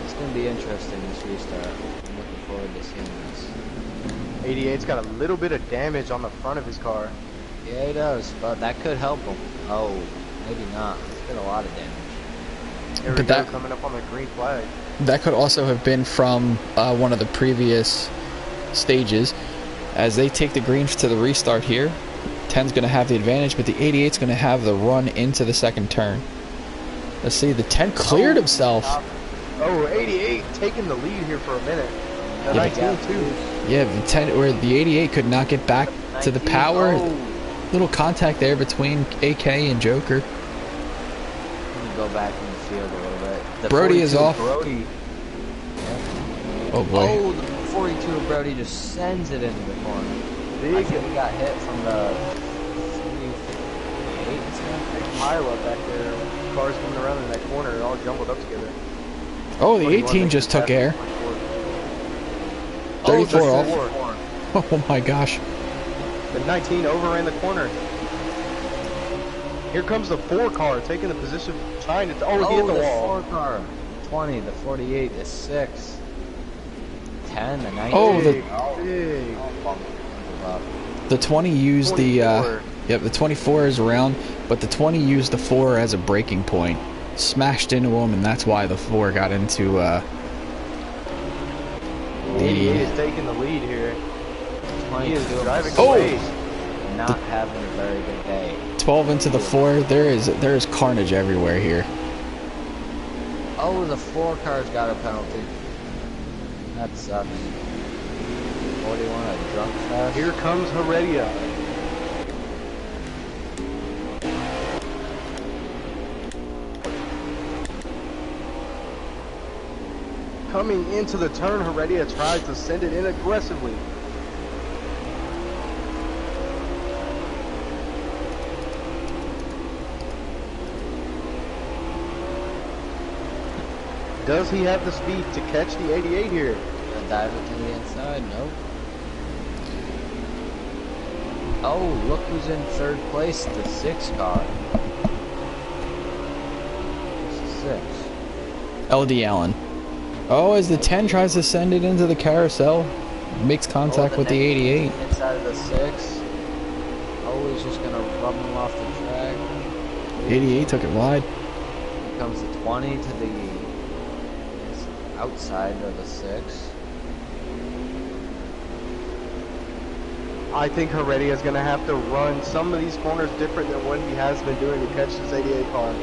C: It's going to be interesting this restart. I'm looking forward to seeing this.
B: 88's got a little bit of damage on the front of his car.
C: Yeah, he does, but that could help him. Oh, maybe not. It's been a lot of damage.
B: Here we
A: But
B: go,
A: that-
B: coming up on the green flag.
A: That could also have been from one of the previous stages. As they take the greens to the restart here, 10's going to have the advantage, but the 88's going to have the run into the second turn. Let's see, the 10 cleared himself.
B: Oh, 88 taking the lead here for a minute. The 19 too.
A: Yeah, the 10 or the 88 could not get back to the power.
B: Oh,
A: Little contact there between AK and Joker.
C: Let me go back in the field a little bit. The
A: Brody is
C: 42
A: off.
C: Brody.
A: Oh boy.
C: Oh, the 42 of Brody just sends it into the corner. I
B: big
C: think he got hit from the 38
B: pile up back there. Cars coming around in that corner, all jumbled up together.
A: Oh, the
B: 21
A: 18 just took air. 34 off. Oh my gosh.
B: The 19 overran the corner. Here comes the 4 car taking the position, trying to. Oh, he hit the wall.
C: 4 car. 20, the 48, the 6. 10, the 19.
A: Oh,
B: big.
A: The 20 used
B: 24.
A: Yep, the 24 is around, but the 20 used the 4 as a breaking point. Smashed into him, and that's why the 4 got into,
B: The 88 is taking the lead here. He is driving away.
C: Not having a very good day.
A: 12 into the 4. There is carnage everywhere here.
C: Oh, the 4 car's got a penalty. That sucks. 41, a drunk fest.
B: Here comes Heredia. Coming into the turn, Heredia tries to send it in aggressively. Does he have the speed to catch the 88 here?
C: Gonna dive it to the inside? Nope. Oh, look who's in 3rd place, the 6 car. It's the 6.
A: LD Allen. Oh, as the 10 tries to send it into the carousel, makes contact with the 88.
C: Inside of the 6. Oh, he's just gonna rub him off the track.
A: 88 took it wide.
C: Here comes the 20 to the outside of the 6.
B: I think Heredia is going to have to run some of these corners different than what he has been doing to catch this 88 car.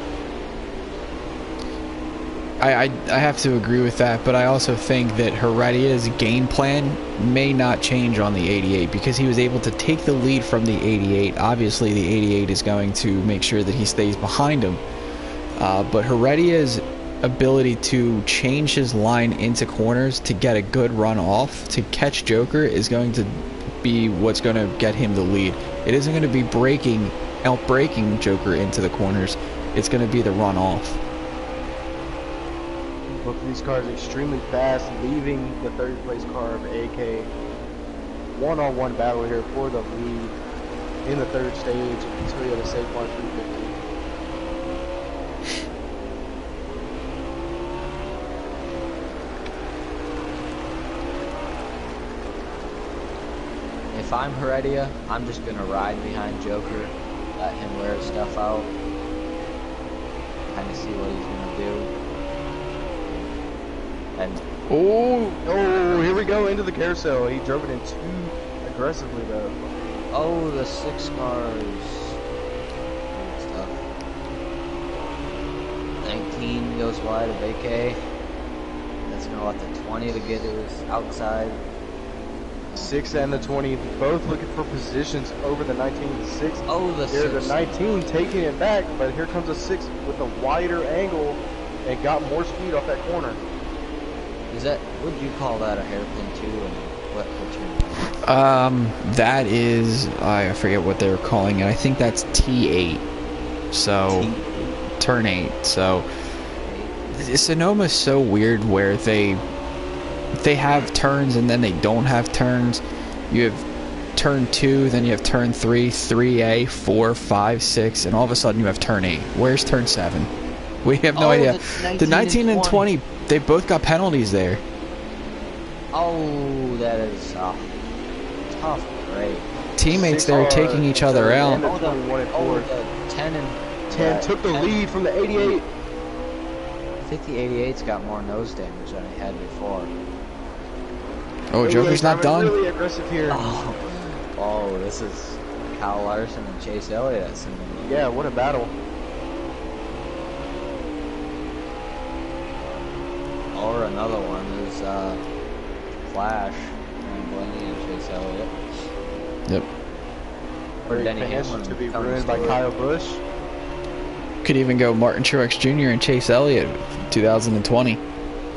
A: I have to agree with that, but I also think that Heredia's game plan may not change on the 88 because he was able to take the lead from the 88. Obviously, the 88 is going to make sure that he stays behind him. But Heredia's ability to change his line into corners to get a good run off to catch Joker is going to be what's going to get him the lead. It isn't going to be out-braking Joker into the corners. It's going to be the run off.
B: Both of these cars extremely fast, leaving the 3rd place car of AK. One-on-one battle here for the lead in the 3rd stage of the Toyota Saquon 350.
C: If I'm Heredia, I'm just gonna ride behind Joker, let him wear his stuff out, kind of see what he's gonna do. And
B: oh, here we go into the carousel. He drove it in too aggressively though.
C: oh, the 6 cars. Good stuff. 19 goes wide of AK. That's gonna let the 20 to get his outside.
B: 6 and the 20 both looking for positions over the 19. The 6.
C: Oh, the 6.
B: There's a 19 taking it back, but here comes a 6 with a wider angle and got more speed off that corner.
C: Is that, would you call that a hairpin too? And what's your
A: That is, I forget what they were calling it. I think that's T8. So,
C: T8.
A: turn 8. So, Sonoma's so weird where they have turns and then they don't have turns. You have turn 2, then you have turn 3, 3A, 4, 5, 6, and all of a sudden you have turn 8. Where's turn 7? We have no idea. The 19 and 20, they both got penalties there.
C: Oh, that is tough break.
A: Teammates there are taking each other out.
B: Oh, the
C: 10 and
B: 10 took the lead from the 88.
C: I think the 88's got more nose damage than he had before.
A: Oh, Joker's not done.
B: Really aggressive here.
C: Oh, this is Kyle Larson and Chase Elliott.
B: Yeah, what a battle.
C: Or another one is Flash and Blaney and Chase Elliott.
A: Yep.
C: Or Denny
B: Fans
C: Hamlin
B: to be ruined by Kyle Busch.
A: Could even go Martin Truex Jr. and Chase Elliott 2020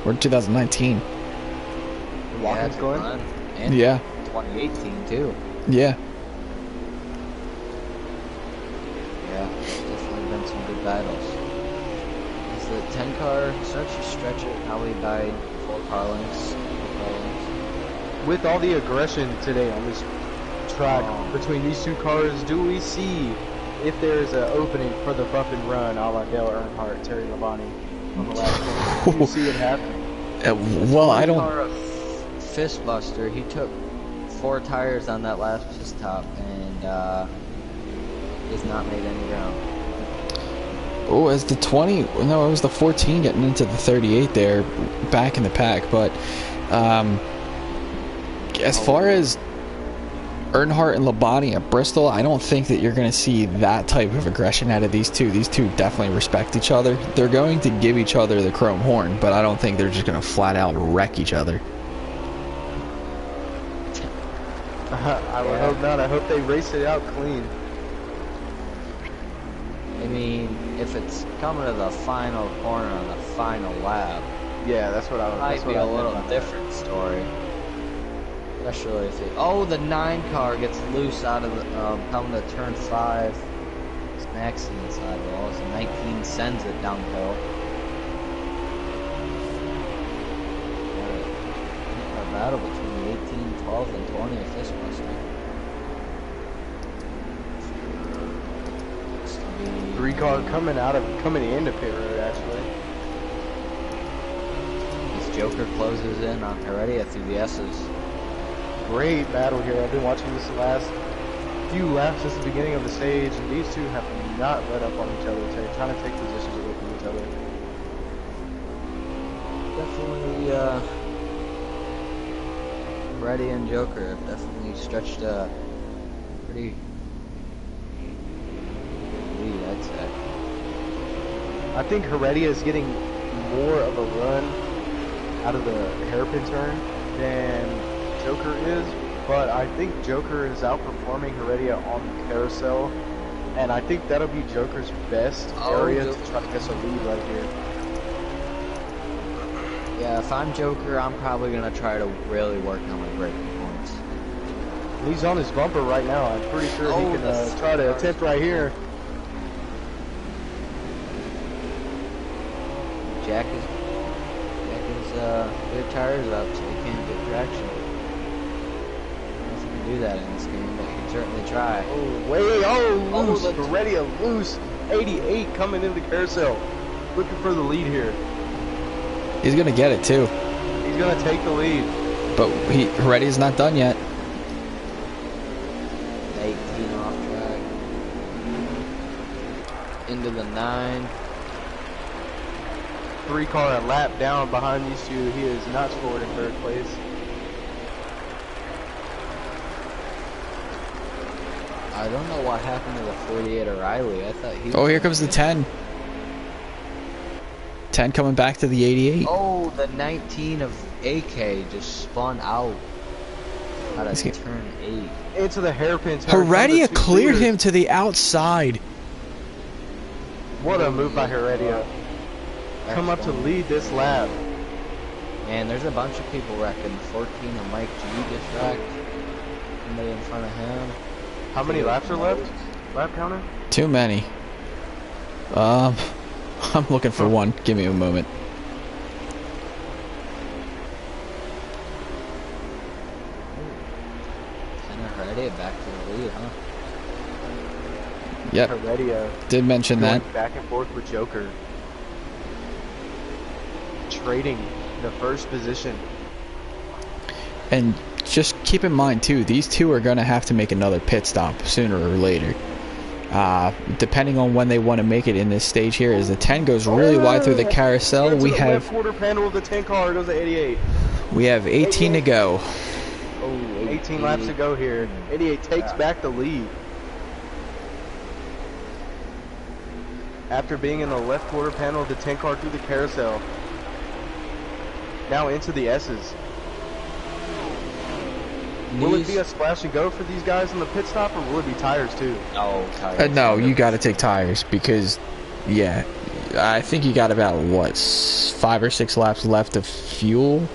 A: or 2019.
B: Watkins going?
C: And
A: Yeah.
C: 2018 too.
A: Yeah.
C: Yeah, there's definitely been some good battles. As the 10 car starts to stretch it, how he died 4 car lengths.
B: With all the aggression today on this track between these two cars, do we see if there's an opening for the bump and run, a la Dale Earnhardt, Terry Labonte on the last one. You see it happen.
A: Well, I don't.
C: Fistbuster. He took 4 tires on that last pit stop and has not made any ground.
A: Oh, as the 20, no, it was the 14 getting into the 38 there, back in the pack. But as far as Earnhardt and Labonte at Bristol, I don't think that you're going to see that type of aggression out of these two. These two definitely respect each other. They're going to give each other the chrome horn, but I don't think they're just going to flat out wreck each other.
B: I would hope not. I hope they race it out clean.
C: I mean, if it's coming to the final corner on the final lap,
B: yeah, that's what I would.
C: Might be a little different story. Especially if it, the 9 car gets loose out of the coming to turn 5, smacks the inside wall. So 19 sends it downhill. A battle between the 18, 12, and 20 of Fistbuster.
B: 3 car coming into pit road actually.
C: As Joker closes in on Heredia through the S's.
B: Great battle here. I've been watching this last few laps since the beginning of the stage, and these two have not let up on each other. They're trying to take positions away from each other.
C: Definitely, Heredia and Joker have definitely stretched a pretty lead, I'd say.
B: I think Heredia is getting more of a run out of the hairpin turn than Joker is, but I think Joker is outperforming Heredia on the carousel, and I think that'll be Joker's best area to try to get a lead right here.
C: Yeah, if I'm Joker, I'm probably going to try to really work on my braking points.
B: He's on his bumper right now. I'm pretty sure he can try to attempt right here.
C: Jack is good tires up, so he can't get traction. Do that in this game, but you can certainly try.
B: Loose. Heredia loose. 88 coming into the carousel. Looking for the lead here.
A: He's going to get it too.
B: He's going to take the lead.
A: But Heredia's not done yet.
C: 18 off track. Into the 9.
B: 3 car a lap down behind these two. He is not scored in 3rd place.
C: I don't know what happened to the 48 O'Reilly. I thought he.
A: Oh, here comes the 10. 10 coming back to the 88.
C: Oh, the 19 of AK just spun out of turn 8
B: into the hairpin turn.
A: Heredia cleared him to the outside.
B: What a move by Heredia. Come up to lead this lap.
C: And there's a bunch of people wrecking. 14 of Mike G just wrecked. Somebody in front of him.
B: How many laps are left? Lap counter?
A: Too many. I'm looking for one. Give me a moment.
C: Heredia back to the lead, huh?
A: Yep.
B: Heredia
A: did mention that.
B: Back and forth with Joker. Trading the first position.
A: And just keep in mind too, these two are going to have to make another pit stop sooner or later. Depending on when they want to make it in this stage here, as the 10 goes really wide through the carousel, we have
B: left quarter panel of the 10 car goes to 88.
A: We have 18 to go.
B: Oh, 18 laps to go here. 88 takes back the lead. After being in the left quarter panel of the 10 car through the carousel. Now into the S's. Will it be a splash and go for these guys in the pit stop, or will it be tires too?
C: No, tires.
A: No, you got to take tires because, yeah, I think you got about, what, 5 or 6 laps left of fuel?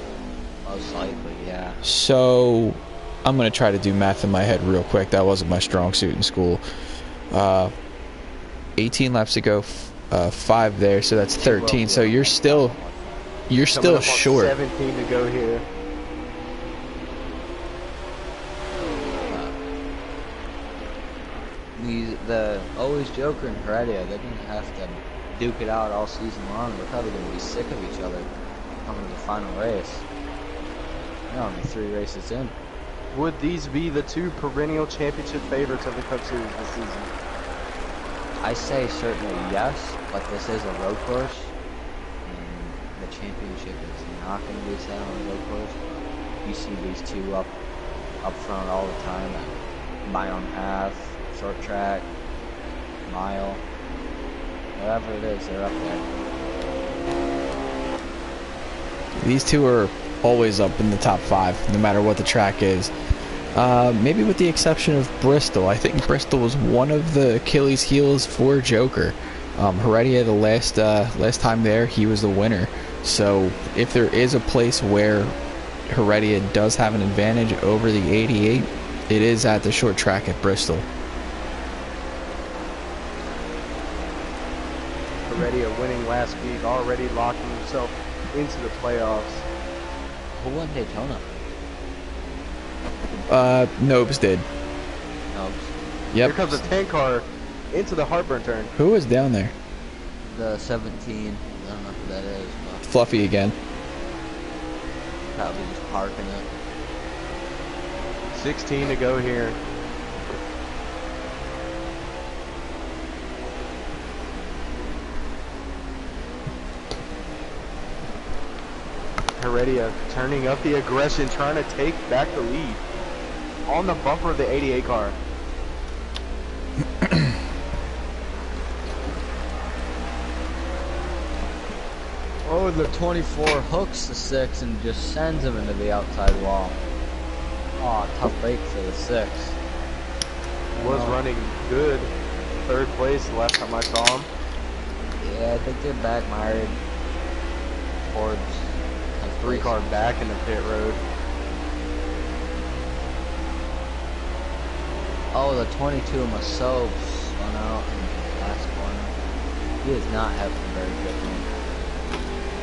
C: Most likely, yeah.
A: So, I'm going to try to do math in my head real quick. That wasn't my strong suit in school. 18 laps to go, 5 there, so that's 13. So you're still short.
B: 17 to go here.
C: The always Joker and Heredia, they're going to have to duke it out all season long. They're probably going to be sick of each other coming to the final race. They're only 3 races in.
B: Would these be the 2 perennial championship favorites of the Cup Series this season?
C: I say certainly yes, but this is a road course, and the championship is not going to be set on a road course. You see these 2 up front all the time at mile and a half, short track, mile, whatever it is, they're up there.
A: These 2 are always up in the top 5, no matter what the track is. Maybe with the exception of Bristol. I think Bristol was one of the Achilles heels for Joker. Heredia, the last time there, he was the winner. So if there is a place where Heredia does have an advantage over the 88, it is at the short track at Bristol.
B: Heredia winning last week, already locking himself into the playoffs.
C: Who won Daytona?
A: Nobes did.
C: Nobes.
A: Yep.
B: Here comes a 10 car into the heartburn turn.
A: Who was down there?
C: The 17. I don't know who that is, but
A: Fluffy again.
C: probably just parking it.
B: 16 to go here. Heredia turning up the aggression, trying to take back the lead on the bumper of the 88 car.
C: Oh, the 24 hooks the 6 and just sends him into the outside wall. Oh, tough break for the 6.
B: Was running good. 3rd place the last time I saw him.
C: Yeah, I think they're back mired towards
B: 3 car back in the pit road.
C: Oh, the 22 Maso spun out in the last corner. He is not having a very good one.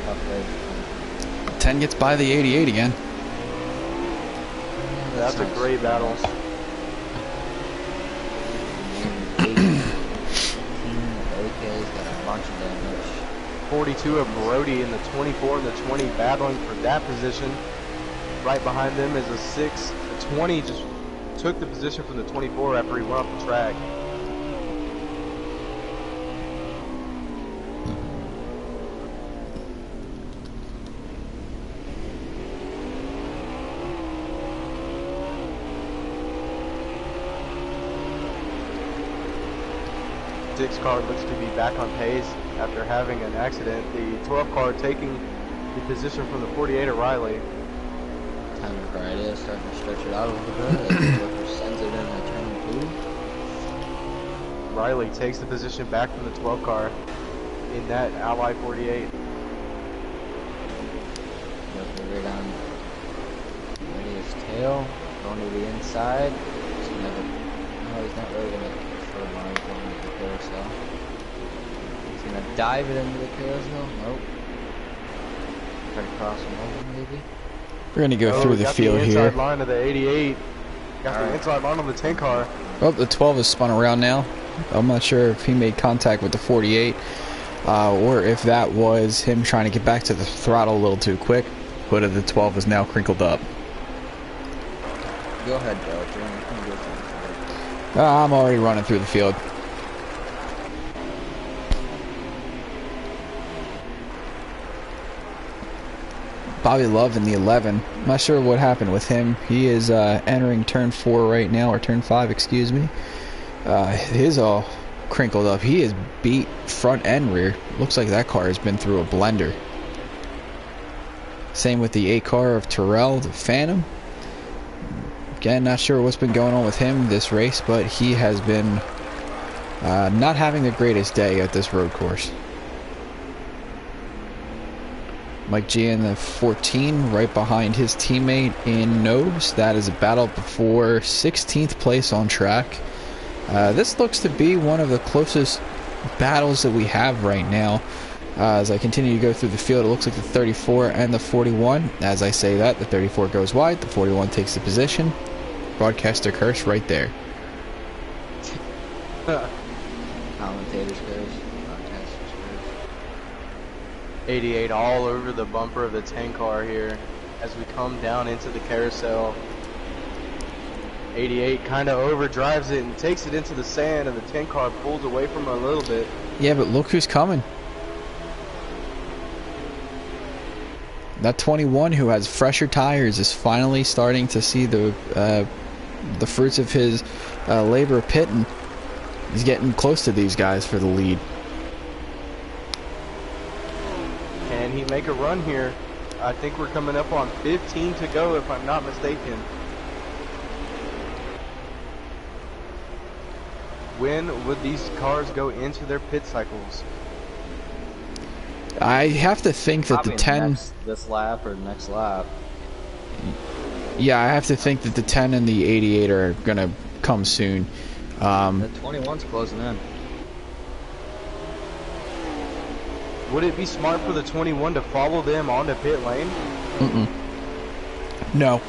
C: Tough race.
A: 10 gets by the 88 again.
B: That's a great battle. 42 of Brody in the 24 and the 20 battling for that position. Right behind them is a 6. The 20 just took the position from the 24 after he went off the track. Six car looks to be back on pace after having an accident. The 12 car taking the position from the 48 of Riley.
C: Time of Heredia starting to stretch it out a little bit. Joker sends it in at turn 2.
B: Riley takes the position back from the 12 car in that Ally 48.
C: Joker right on Heredia's tail, going to the inside. No, he's not really going to short line going into the carousel. He's going to dive it into the carousel. Nope. Try to cross him over maybe.
A: We're going to go through the field
B: here.
A: here.
B: Inside line of the 88. Got the inside line on the 10 car.
A: Oh, the 12 is spun around now. I'm not sure if he made contact with the 48 or if that was him trying to get back to the throttle a little too quick. But the 12 is now crinkled up.
C: Go ahead, Joe. If you want to go through the field.
A: I'm already running through the field. Bobby Love in the 11. I'm not sure what happened with him. He is entering turn 4 right now, or turn 5, excuse me. His all crinkled up. He is beat front and rear. Looks like that car has been through a blender. Same with the 8 car of Terrell, the Phantom. Again, not sure what's been going on with him this race, but he has been not having the greatest day at this road course. Mike G in the 14, right behind his teammate in Nobes. That is a battle for 16th place on track. This looks to be one of the closest battles that we have right now. As I continue to go through the field, it looks like the 34 and the 41. As I say that, the 34 goes wide, the 41 takes the position. Broadcaster curse right there.
C: Commentators curse. Broadcasters curse.
B: 88 all over the bumper of the 10 car here as we come down into the carousel. 88 kind of overdrives it and takes it into the sand, and the 10 car pulls away from him a little bit.
A: Yeah, but look who's coming. That 21 who has fresher tires is finally starting to see the fruits of his labor of pitting. He's getting close to these guys for the lead.
B: Can he make a run here? I think we're coming up on 15 to go, if I'm not mistaken. When would these cars go into their pit cycles?
A: I have to think that
C: Probably
A: the 10...
C: this lap or next lap.
A: Yeah, I have to think that the 10 and the 88 are going to come soon.
C: The 21's closing in.
B: Would it be smart for the 21 to follow them onto pit lane?
A: No.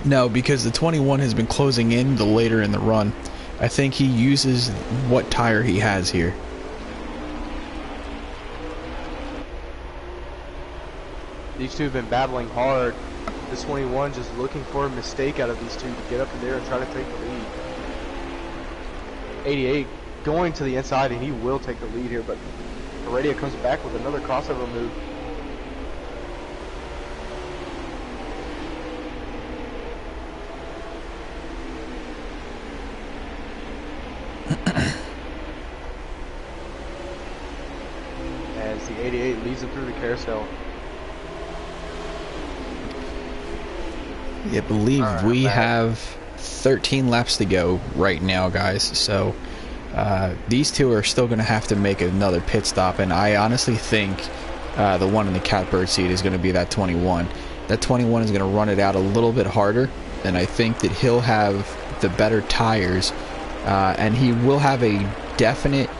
A: No, because the 21 has been closing in the later in the run. I think he uses what tire he has here.
B: These two have been battling hard. This 21 just looking for a mistake out of these two to get up in there and try to take the lead. 88 going to the inside, and he will take the lead here, but Heredia comes back with another crossover move. As the 88 leads him through the carousel.
A: I believe we have 13 laps to go right now, guys. So these two are still going to have to make another pit stop, and I honestly think the one in the catbird seat is going to be that 21. That 21 is going to run it out a little bit harder, and I think that he'll have the better tires, and he will have a definite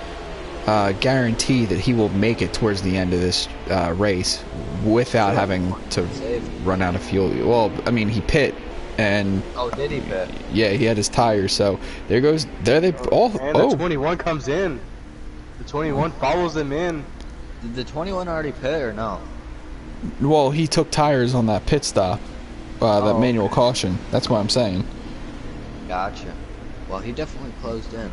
A: guarantee that he will make it towards the end of this race without having to run out of fuel. Well, I mean, he pit, and
C: did he pit?
A: Yeah, he had his tires. So there goes. There they all.
B: And the 21 comes in. The 21 follows them in.
C: Did the 21 already pit or no?
A: Well, he took tires on that pit stop, that manual caution. That's what I'm saying.
C: Gotcha. Well, he definitely closed in.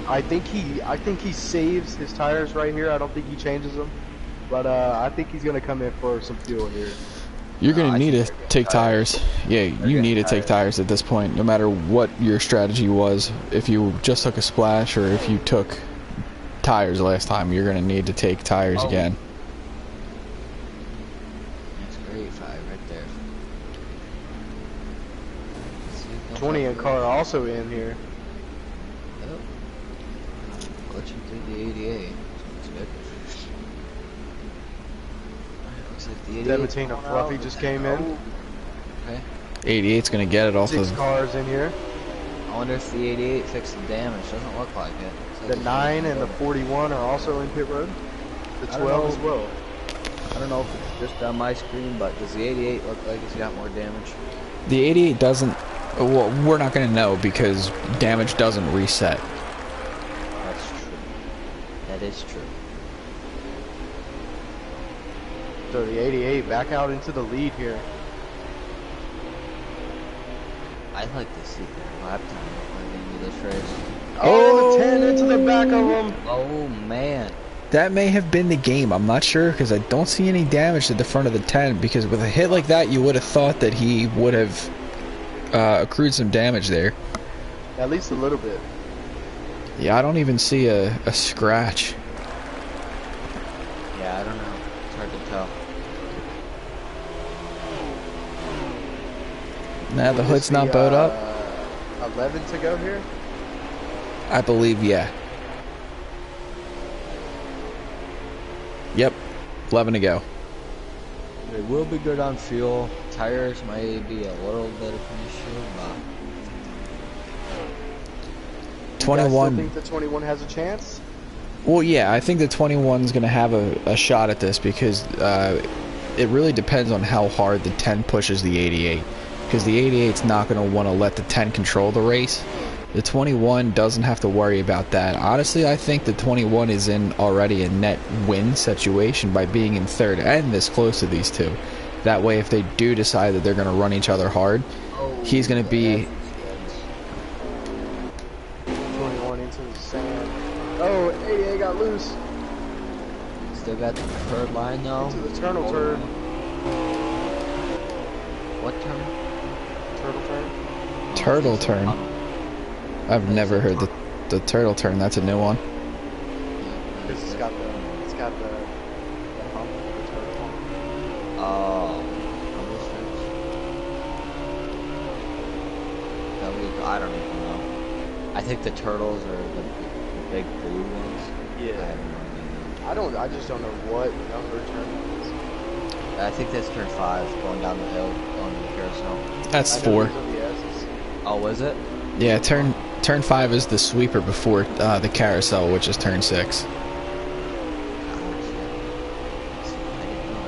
B: I think he saves his tires right here. I don't think he changes them, but I think he's gonna come in for some fuel here.
A: You're gonna need to take tires. Yeah, you need to take tires at this point, no matter what your strategy was. If you just took a splash or if you took tires last time, you're gonna need to take tires again.
C: That's great, 5 right there.
B: 20 and car also in here.
C: Glitching through the 88. That's good. Looks like the 88.
B: 17 of Fluffy just came in.
C: Okay.
A: 88's gonna get it off
B: 6
A: of.
B: cars in here.
C: I wonder if the 88 fixed the damage. Doesn't look like it.
B: The 9 and the 41 are also in pit road. The 12 as well.
C: I don't know if it's just on my screen, but does the 88 look like it's got more damage?
A: The 88 doesn't. Well, we're not gonna know because damage doesn't reset.
C: That's true. That is true.
B: So the 88 back out into the lead here.
C: I'd like to see their lap time by the end of this race.
B: Oh, the 10 into the back of him.
C: Oh, man.
A: That may have been the game. I'm not sure because I don't see any damage to the front of the 10. Because with a hit like that, you would have thought that he would have accrued some damage there.
B: At least a little bit.
A: Yeah, I don't even see a scratch.
C: Yeah, I don't know. It's hard to tell.
A: Nah, the hood's not bowed up.
B: 11 to go here.
A: I believe, yeah. Yep, 11 to go.
C: They will be good on fuel. Tires may be a little bit of an issue, but
A: 21.
B: You guys still think the 21 has a chance?
A: Well, yeah, I think the 21's going to have a shot at this because it really depends on how hard the 10 pushes the 88. because the 88's not going to want to let the 10 control the race. The 21 doesn't have to worry about that. Honestly, I think the 21 is in already a net win situation by being in third and this close to these two. That way, if they do decide that they're going to run each other hard, he's going to be...
B: 21 into the sand. Oh, 88 got loose.
C: Still got the third line though.
B: Into the turtle turn.
C: What turn?
B: Turtle turn?
A: Turtle turn. I've never heard the turtle turn. That's a new one.
B: Because it's got the hump, the turtle hump.
C: Oh, I don't even know. I think the turtles are the big blue ones.
B: Yeah. I just don't know what number turn it is.
C: I think that's turn 5, going down the hill, going to the carousel.
A: That's 4.
C: Oh, was it?
A: Yeah, turn 5 is the sweeper before the carousel, which is turn 6.
C: Oh, shit. I didn't know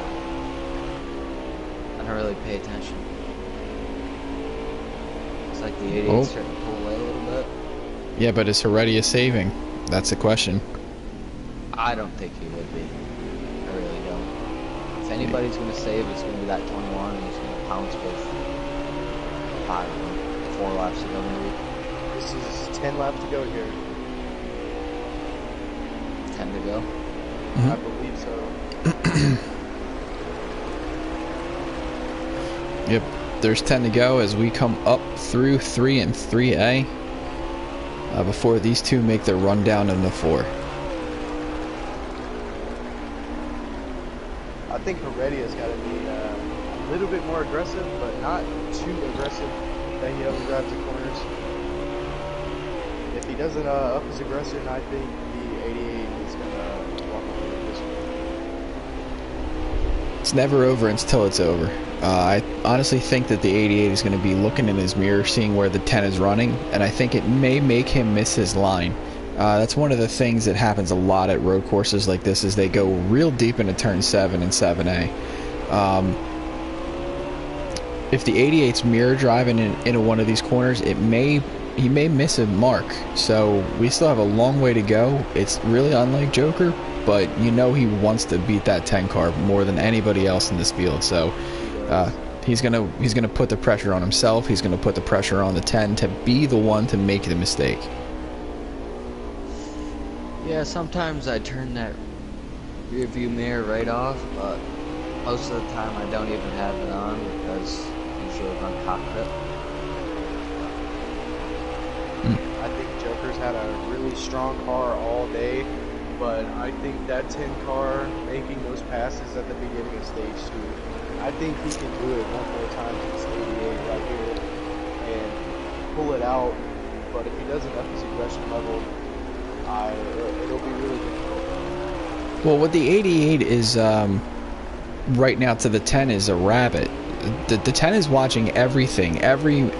C: that. I don't really pay attention. It's like the 88's starting to pull away a little bit.
A: Yeah, but is Heredia saving? That's the question.
C: I don't think he would be. I really don't. If anybody's going to save, it's going to be that 21, and he's going to pounce with, I don't know, 4 laps to go maybe.
B: This is 10 laps to go here.
C: 10 to go?
B: I believe so.
A: Yep, there's 10 to go as we come up through 3 and 3A before these two make their run down into 4.
B: I think Heredia's got to be a little bit more aggressive, but not too aggressive that he overdrives the corners. If he doesn't up his aggression, I think the 88 is going to walk away with this one.
A: It's never over until it's over. I honestly think that the 88 is going to be looking in his mirror, seeing where the 10 is running, and I think it may make him miss his line. That's one of the things that happens a lot at road courses like this, is they go real deep into turn 7 and 7A. If the 88's mirror driving into one of these corners, he may miss a mark. So we still have a long way to go. It's really unlike Joker, but you know he wants to beat that 10 car more than anybody else in this field. So he's gonna put the pressure on himself. He's gonna put the pressure on the 10 to be the one to make the mistake.
C: Yeah, sometimes I turn that rear view mirror right off, but most of the time I don't even have it on because I usually run cockpit.
B: I think Joker's had a really strong car all day, but I think that 10 car making those passes at the beginning of stage 2, I think he can do it one more time to this 88 right here and pull it out. But if he doesn't up his aggression level, it'll be really difficult.
A: Well, what the 88 is right now to the 10 is a rabbit. The 10 is watching everything, every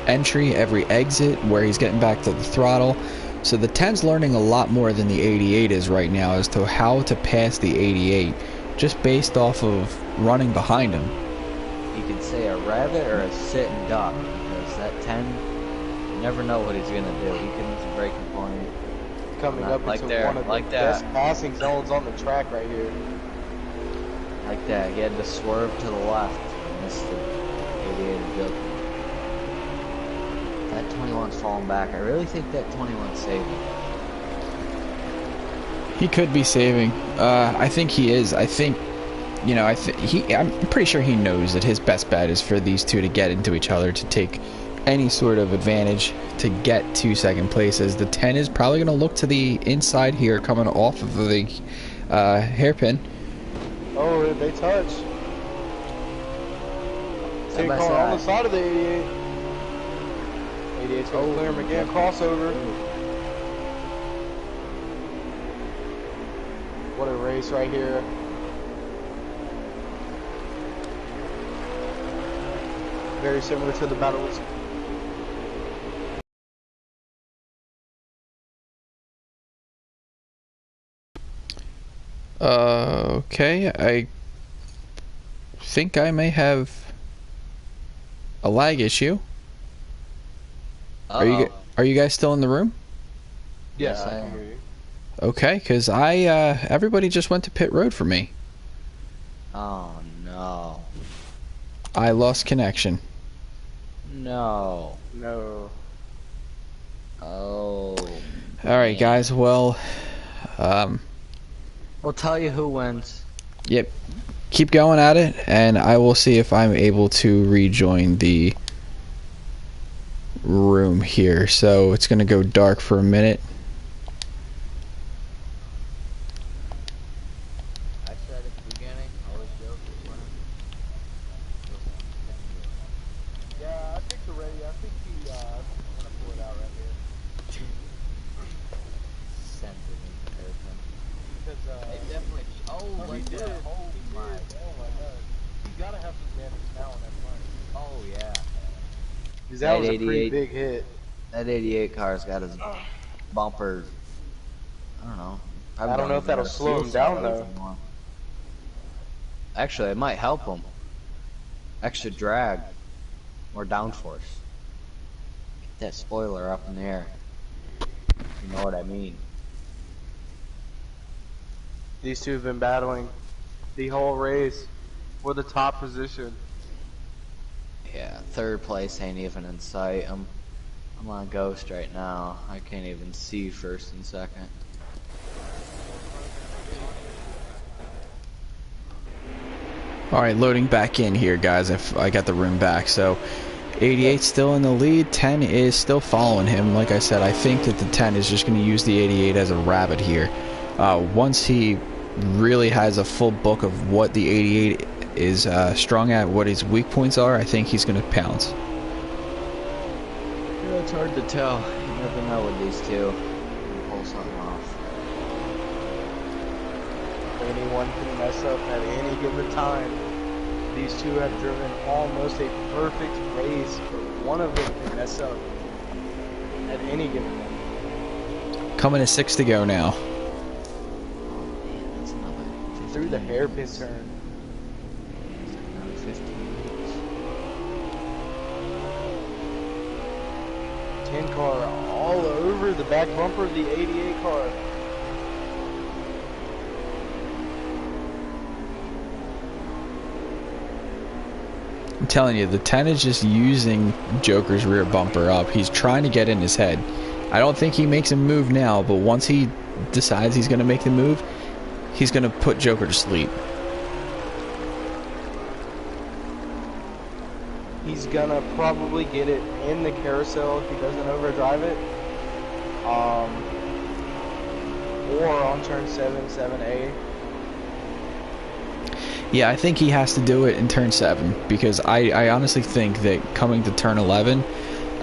A: entry, every exit, where he's getting back to the throttle. So the 10's learning a lot more than the 88 is right now as to how to pass the 88, just based off of running behind him.
C: You could say a rabbit or a sitting duck, because that 10, you never know what he's gonna do. He can miss a braking point.
B: Coming up
C: like
B: into
C: there,
B: one of
C: like
B: the
C: that.
B: best passing zones on the track right here.
C: Like that, he had to swerve to the left and missed the 88 and Joker. That 21's falling back. I really think that 21's saving.
A: He could be saving. I think he is. I think, you know, I'm pretty sure he knows that his best bet is for these two to get into each other to take any sort of advantage to get to second places. The 10 is probably going to look to the inside here, coming off of the hairpin.
B: Oh, they touch. 10 car on the side of the 88. 88's going to clear him again. Crossover. What a race right here. Very similar to the battles.
A: Okay, I think I may have a lag issue.
C: Uh-oh.
A: Are you guys still in the room?
C: Yes,
B: Yeah,
C: I
B: I
C: am.
B: hear you.
A: Okay, because everybody just went to pit road for me.
C: Oh, no.
A: I lost connection.
C: No.
B: No.
C: Oh.
A: All right,
C: man.
A: guys. Well,
C: We'll tell you who wins.
A: yep. Keep going at it, and I will see if I'm able to rejoin the room here. So it's going to go dark for a minute.
C: I said at the beginning, I was joking.
B: Yeah, I think they're ready. I think he's gonna pull it out right here.
C: Sensitive in comparison.
B: Because
C: They definitely.
B: he
C: Like
B: did.
C: that. Oh
B: He
C: my.
B: did. Oh my god. He gotta have some damage now on that front.
C: Oh yeah.
B: Because that was a pretty
C: 88.
B: big hit.
C: That 88 car's got his bumper. I don't know.
B: I don't know if that'll slow him down though.
C: Actually, it might help him. Extra drag. More downforce. Get that spoiler up in the air. You know what I mean.
B: These two have been battling the whole race for the top position.
C: Yeah, third place ain't even in sight. I'm on Ghost right now. I can't even see first and second.
A: All right, loading back in here, guys. If I got the room back, so 88 still in the lead. 10 is still following him. Like I said, I think that the 10 is just going to use the 88 as a rabbit here. Once he really has a full book of what the 88 is strong at, what his weak points are, I think he's going to pounce.
C: Yeah, it's hard to tell. You never know with these two. Pull something off.
B: Anyone can mess up at any given time. These two have driven almost a perfect race, but one of them can mess up at any given moment.
A: Coming to 6 to go now.
C: Man, that's another 15
B: Through the hairpin
C: minutes.
B: turn.
C: Another 15 minutes.
B: 10 car all over the back bumper of the 88 car.
A: I'm telling you, the 10 is just using Joker's rear bumper up. He's trying to get in his head. I don't think he makes a move now, but once he decides he's going to make the move, he's going to put Joker to sleep.
B: He's gonna probably get it in the carousel if he doesn't overdrive it. Or on turn 7, 7A.
A: Yeah, I think he has to do it in turn 7, because I honestly think that coming to turn 11,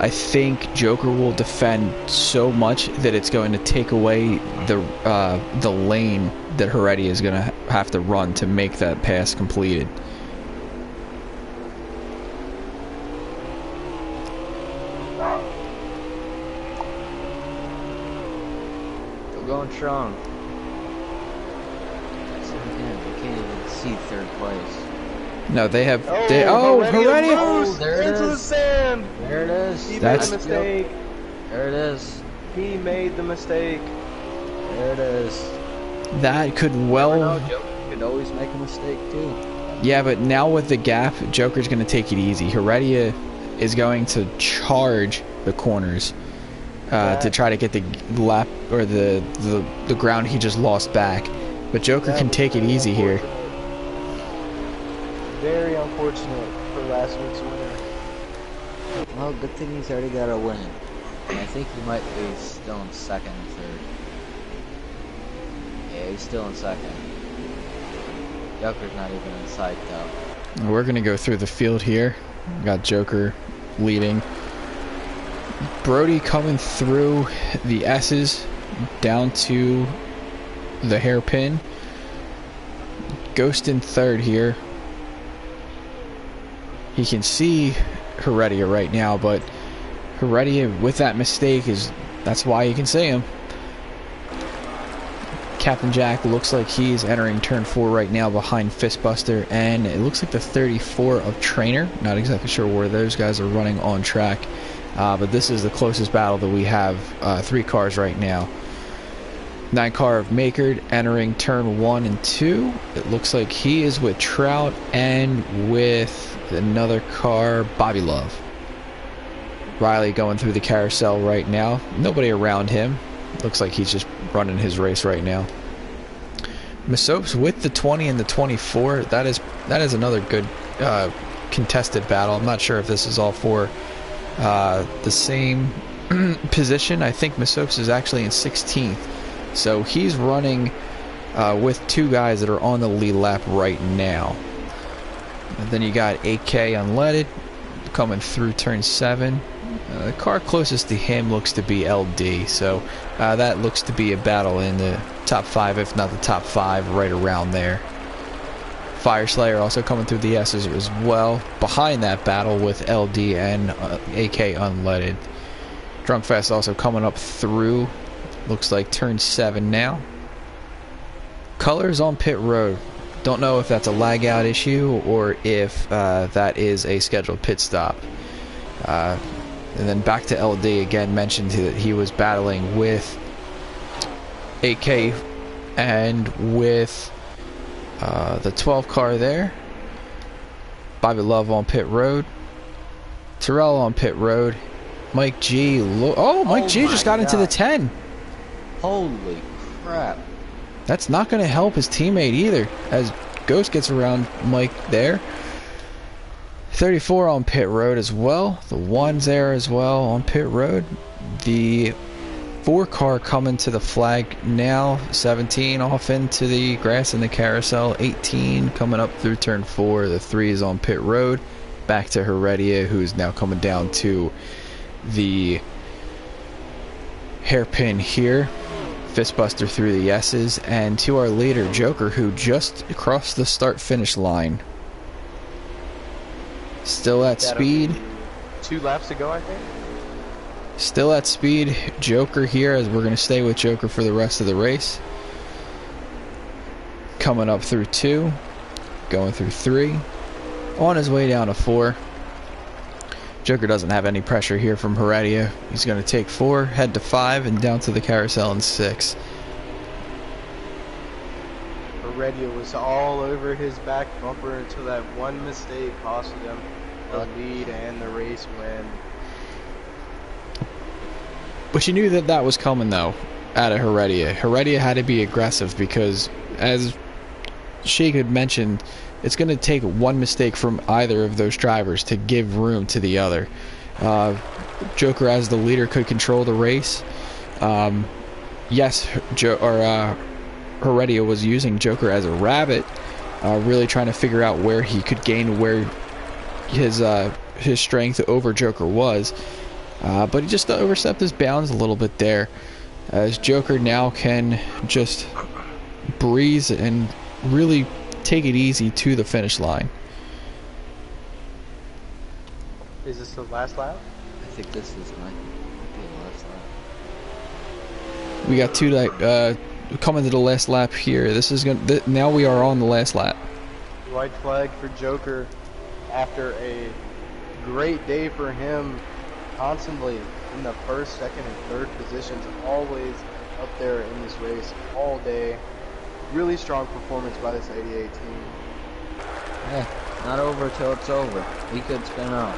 A: I think Joker will defend so much that it's going to take away the lane that Heredia is going to have to run to make that pass completed.
C: Still going strong. So again, we can't even see third place.
A: No, they have...
B: Heredia
A: Heredia!
B: moves
C: there it
B: into the
C: is.
B: sand.
C: There it is.
B: He
A: That's-
B: made the mistake.
C: There it is.
B: He made the mistake.
C: There it is.
A: That could
C: No,
A: well...
C: Joker could always make a mistake too.
A: Yeah, but now with the gap, Joker's going to take it easy. Heredia is going to charge the corners to try to get the lap or the ground he just lost back. But Joker can take it easy here.
B: Very unfortunate for last week's winner.
C: Well, good thing he's already got a win. And I think he might be still in second or third. Yeah, he's still in second. Joker's not even in sight though.
A: We're going to go through the field here. We got Joker leading. Brody coming through the S's down to the hairpin. Ghost in third here. He can see Heredia right now, but Heredia with that mistake that's why you can see him. Captain Jack looks like he's entering turn 4 right now behind Fistbuster, and it looks like the 34 of Trainer. Not exactly sure where those guys are running on track, but this is the closest battle that we have. 3 cars right now. 9 car of Makerd entering turn 1 and 2. It looks like he is with Trout and with another car, Bobby Love. Riley going through the carousel right now. Nobody around him. Looks like he's just running his race right now. Masopes with the 20 and the 24. That is another good contested battle. I'm not sure if this is all for the same position. I think Masopes is actually in 16th. So he's running with 2 guys that are on the lead lap right now. And then you got AK unleaded coming through turn 7. The car closest to him looks to be LD, so that looks to be a battle in the top 5, if not the top 5, right around there. Fire Slayer also coming through the S's as well, behind that battle with LD and AK unleaded. Drunkfest also coming up through, looks like turn 7 now. Colors on pit road. Don't know if that's a lag out issue or if that is a scheduled pit stop. And then back to LD again, mentioned that he was battling with AK and with the 12 car there. Bobby Love on pit road. Terrell on pit road. Mike G. Mike G just got into the 10.
C: Holy crap.
A: That's not going to help his teammate either, as Ghost gets around Mike there. 34 on pit road as well. The 1's there as well on pit road. The 4 car coming to the flag now. 17 off into the grass in the carousel. 18 coming up through turn 4. The 3 is on pit road. Back to Heredia, who's now coming down to the hairpin here. Fistbuster through the S's. And to our leader, Joker, who just crossed the start-finish line. Still at speed.
B: 2 laps to go, I think.
A: Still at speed. Joker here, as we're going to stay with Joker for the rest of the race. Coming up through 2. Going through 3. On his way down to 4. Joker doesn't have any pressure here from Heredia. He's going to take 4, head to 5, and down to the carousel in 6.
B: Heredia was all over his back bumper until that one mistake costed him the lead and the race win.
A: But you knew that that was coming, though, out of Heredia. Heredia had to be aggressive because, as Sheik had mentioned, it's going to take one mistake from either of those drivers to give room to the other. Joker, as the leader, could control the race. Yes, Heredia was using Joker as a rabbit, really trying to figure out where he could gain, where his strength over Joker was. But he just overstepped his bounds a little bit there, as Joker now can just breeze and really take it easy to the finish line.
B: Is this the last lap?
C: I think this is might be the last lap.
A: We got 2 coming to the last lap here. This is now we are on the last lap.
B: White flag for Joker after a great day for him, constantly in the first, second, and third positions, always up there in this race all day. Really strong performance by this 88 team.
C: Yeah, not over till it's over. He could spin out.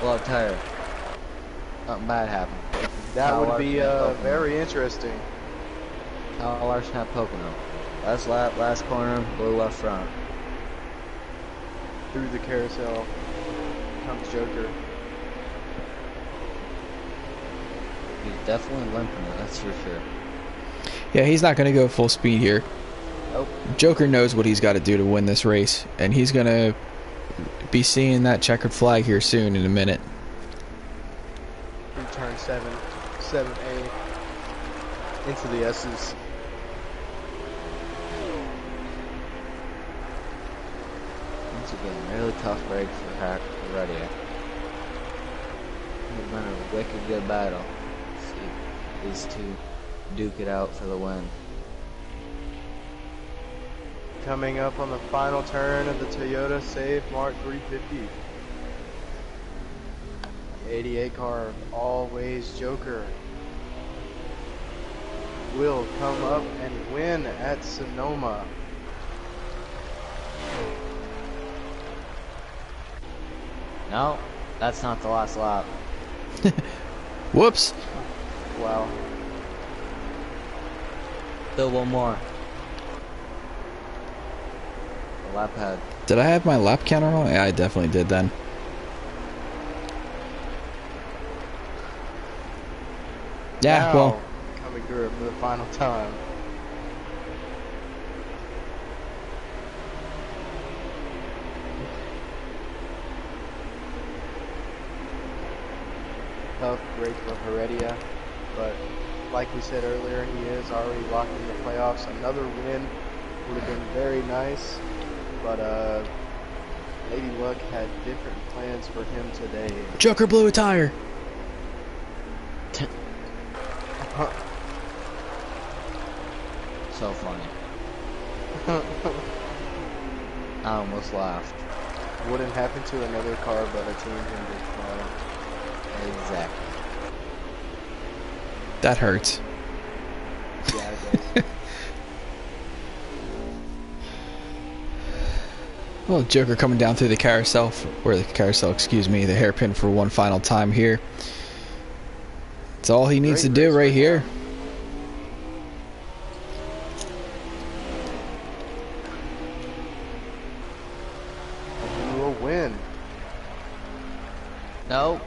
C: Blow tire. Something bad happened.
B: That would be very interesting.
C: Kyle Larson at Pocono. Last lap, last corner, blue left front.
B: Through the carousel comes Joker.
C: He's definitely limping it, that's for sure.
A: Yeah, he's not going to go full speed here.
C: Nope.
A: Joker knows what he's got to do to win this race, and he's going to be seeing that checkered flag here soon in a minute.
B: Through turn 7A, into the S's.
C: Once again, really tough break for Heredia. It's been a wicked good battle. Let's see these two duke it out for the win.
B: coming up on the final turn of the Toyota Save Mart 350. The 88 car, Always Joker, will come up and win at Sonoma.
C: No, that's not the last lap.
A: Whoops.
B: Wow.
C: Still one more. The lap pad.
A: Did I have my lap counter wrong? Yeah, I definitely did then. Yeah,
B: Now,
A: well.
B: coming through it for the final time. Tough break from Heredia, but like we said earlier, he is already locked in the playoffs. Another win would have been very nice, but Lady Luck had different plans for him today.
A: Joker blew a tire.
C: So funny. I almost laughed.
B: Wouldn't happen to another car but a team hindered car.
C: Exactly.
A: That hurts.
B: Yeah, it does.
A: Well, Joker coming down through the carousel, excuse me, the hairpin for one final time here. It's all he needs to do right here.
B: He will win.
C: Nope.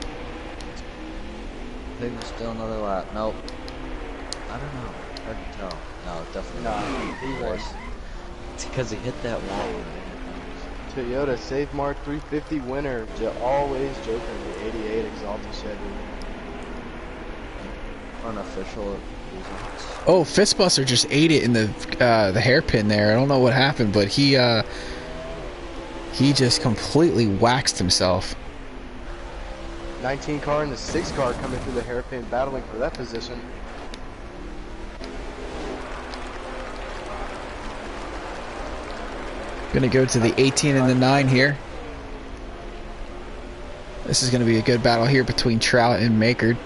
C: I think there's still another lap. Nope. I don't know. Hard to tell. No, definitely
B: Nah, he won.
C: It's because he hit that wall.
B: Toyota Save Mart 350 winner, Always Joker, the 88 Exalted Chevy.
C: Unofficial results.
A: Oh, Fistbuster just ate it in the hairpin there. I don't know what happened, but he just completely waxed himself.
B: 19 car and the 6 car coming through the hairpin, battling for that position.
A: Gonna go to the 18 and the 9 here. This is gonna be a good battle here between Trout and Makerd.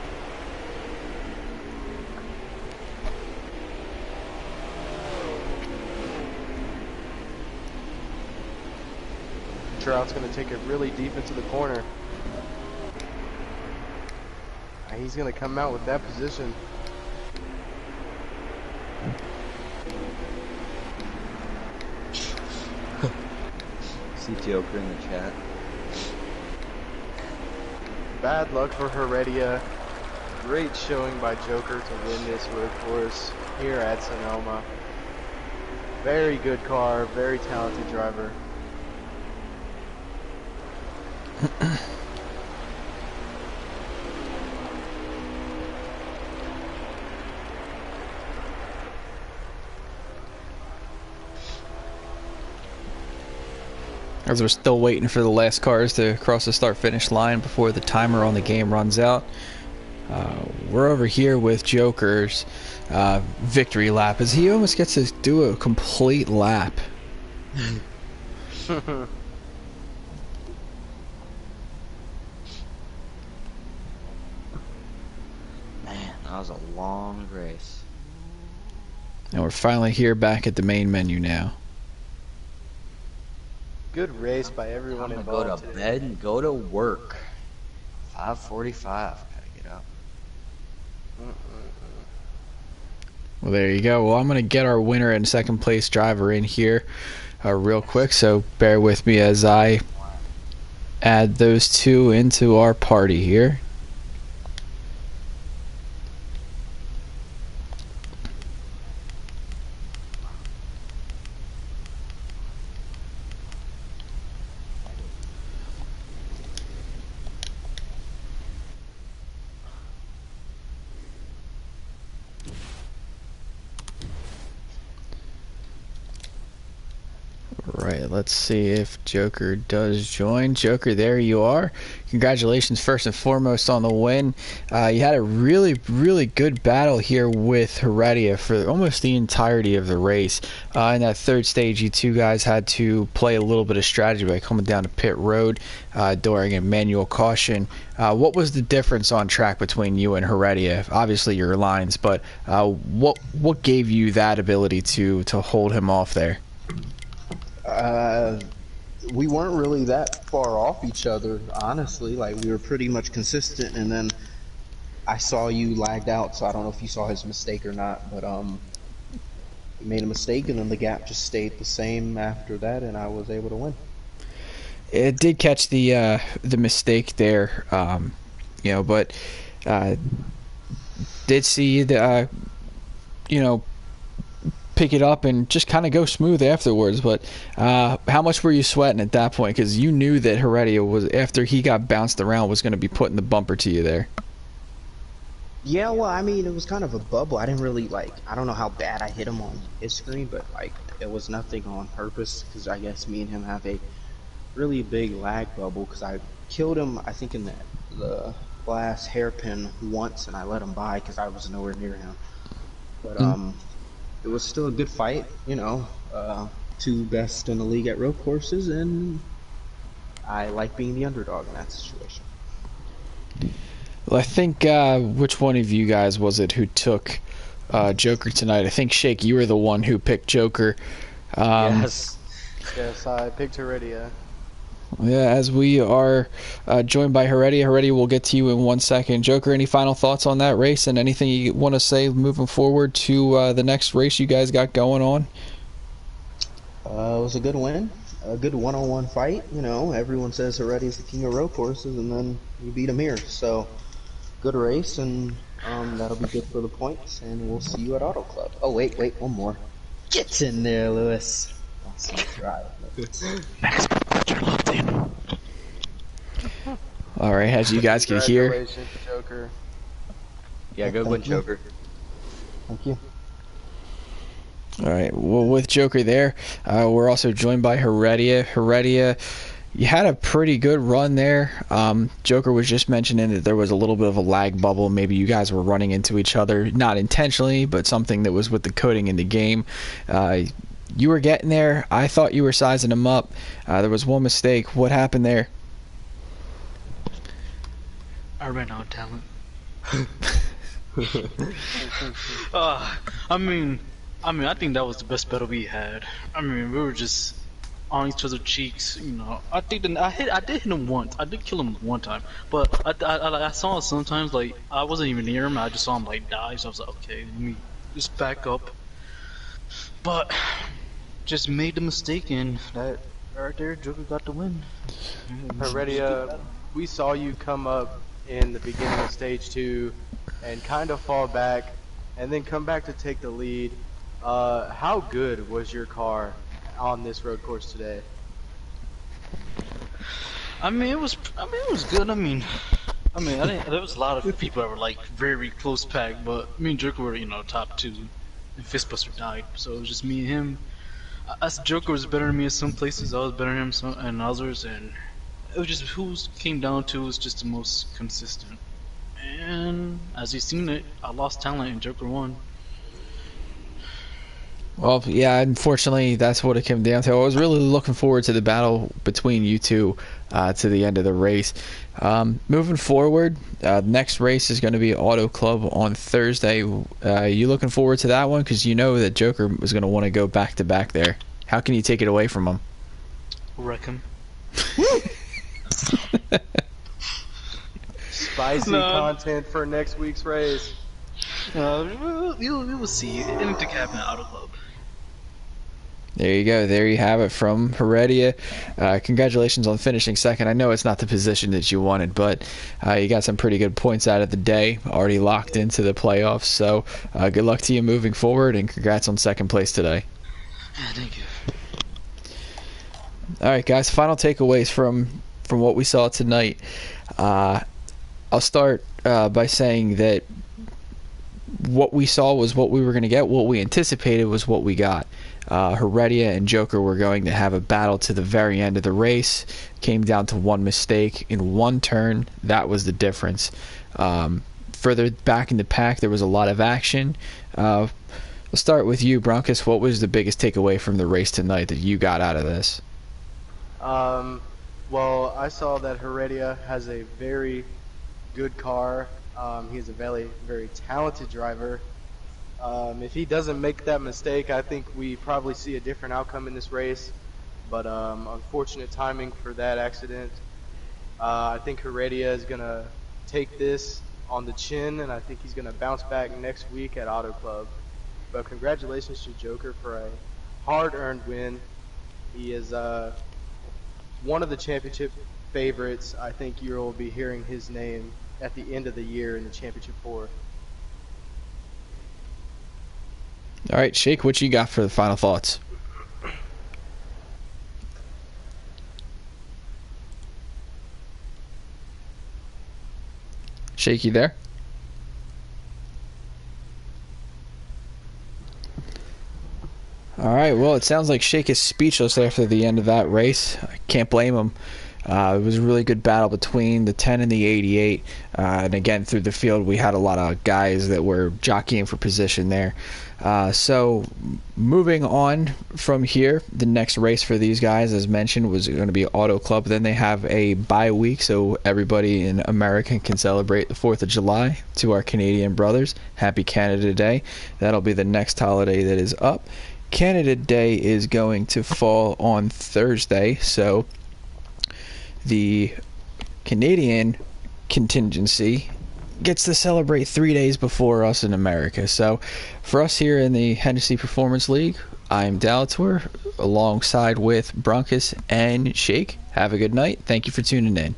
B: Trout's going to take it really deep into the corner. And he's going to come out with that position.
C: See Joker in the chat.
B: Bad luck for Heredia. Great showing by Joker to win this road course here at Sonoma. Very good car, very talented driver.
A: As we're still waiting for the last cars to cross the start-finish line before the timer on the game runs out, we're over here with Joker's victory lap as he almost gets to do a complete lap.
C: Man, that was a long race.
A: And we're finally here back at the main menu now.
B: Good race by everyone
C: I'm
B: involved.
C: gonna go to bed and go to work. 5:45. Gotta get up.
A: Well, there you go. Well, I'm going to get our winner and second place driver in here real quick, so bear with me as I add those two into our party here. Right, let's see if Joker does join. Joker, there you are. Congratulations first and foremost on the win. You had a really, really good battle here with Heredia for almost the entirety of the race. In that third stage, you two guys had to play a little bit of strategy by coming down to pit road during a manual caution. What was the difference on track between you and Heredia? Obviously your lines, but what gave you that ability to hold him off there?
D: We weren't really that far off each other, honestly. Like, we were pretty much consistent, and then I saw you lagged out, so I don't know if you saw his mistake or not, but he made a mistake, and then the gap just stayed the same after that, and I was able to win.
A: It did catch the mistake there, but did see the pick it up and just kind of go smooth afterwards. But how much were you sweating at that point? Because you knew that Heredia was, after he got bounced around, was going to be putting the bumper to you there.
D: Yeah, well, I mean, it was kind of a bubble. I didn't really, I don't know how bad I hit him on his screen, but, it was nothing on purpose, because I guess me and him have a really big lag bubble, because I killed him, I think, in the last hairpin once, and I let him by because I was nowhere near him. But, it was still a good fight, two best in the league at road courses, and I like being the underdog in that situation.
A: Well, I think, which one of you guys was it who took Joker tonight? I think, Shake, you were the one who picked Joker.
B: Yes, I picked Heredia.
A: Yeah, as we are joined by Heredia. Heredia, we'll get to you in 1 second. Joker, any final thoughts on that race and anything you want to say moving forward to the next race you guys got going on?
D: It was a good win, a good one-on-one fight. Everyone says Heredia's the king of road courses, and then you beat him here. So, good race, and that'll be good for the points, and we'll see you at Auto Club. Oh, wait, one more. Get in there, Lewis. Awesome drive.
E: Next, put your locked in.
A: All right, as you guys can hear.
B: Congratulations, Joker.
C: Yeah, good win, Joker.
D: Thank you.
A: All right, well, with Joker there, we're also joined by Heredia. Heredia, you had a pretty good run there. Joker was just mentioning that there was a little bit of a lag bubble. Maybe you guys were running into each other, not intentionally, but something that was with the coding in the game. You were getting there. I thought you were sizing him up. There was one mistake. What happened there?
E: I ran out of talent. I think that was the best battle we had. We were just on each other's cheeks. I think that I did hit him once. I did kill him one time, but I saw it sometimes. I wasn't even near him. I just saw him die. So I was like, okay, let me just back up. But just made the mistake, and that right there, Joker got the win.
B: Heredia, we saw you come up in the beginning of stage 2 and kind of fall back and then come back to take the lead. How good was your car on this road course today?
E: It was good. There was a lot of people that were very close packed, but me and Joker were top 2, and Fistbuster died, so it was just me and him. As Joker was better than me in some places, I was better than him in others, and it was just who came down to was just the most consistent. And as you've seen it, I lost talent and Joker won.
A: Well, yeah, unfortunately, that's what it came down to. I was really looking forward to the battle between you two to the end of the race. Moving forward, next race is going to be Auto Club on Thursday. You looking forward to that one? Because you know that Joker was going to want to go back-to-back there. How can you take it away from him?
E: Wreck him.
B: Spicy content for next week's race.
E: We will see. Anything can happen at Auto Club.
A: There you go. There you have it from Heredia. Congratulations on finishing second. I know it's not the position that you wanted, but you got some pretty good points out of the day. Already locked into the playoffs. So good luck to you moving forward, and congrats on second place today.
E: Thank you.
A: All right, guys. Final takeaways from what we saw tonight. I'll start by saying that what we saw was what we were going to get. What we anticipated was what we got. Heredia and Joker were going to have a battle to the very end of the race. Came down to one mistake in one turn. That was the difference. Further back in the pack, there was a lot of action. We'll start with you, Broncos. What was the biggest takeaway from the race tonight that you got out of this?
B: Well, I saw that Heredia has a very good car. He's a very, very talented driver. If he doesn't make that mistake, I think we probably see a different outcome in this race. But unfortunate timing for that accident. I think Heredia is going to take this on the chin, and I think he's going to bounce back next week at Auto Club. But congratulations to Joker for a hard-earned win. He is one of the championship favorites. I think you will be hearing his name at the end of the year in the championship 4.
A: All right, Shake, what you got for the final thoughts? Shake, you there? All right, well, it sounds like Shake is speechless after the end of that race. I can't blame him. It was a really good battle between the 10 and the 88. And again, through the field, we had a lot of guys that were jockeying for position there. So moving on from here, the next race for these guys, as mentioned, was going to be Auto Club. Then they have a bye week, so everybody in America can celebrate the 4th of July. To our Canadian brothers, Happy Canada Day. That'll be the next holiday that is up. Canada Day is going to fall on Thursday, so the Canadian contingency gets to celebrate 3 days before us in America. So for us here in the Hennessy Performance League, I'm Dalator alongside with Broncos and Shake. Have a good night. Thank you for tuning in.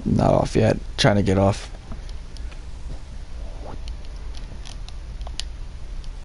A: Not off yet. Trying to get off.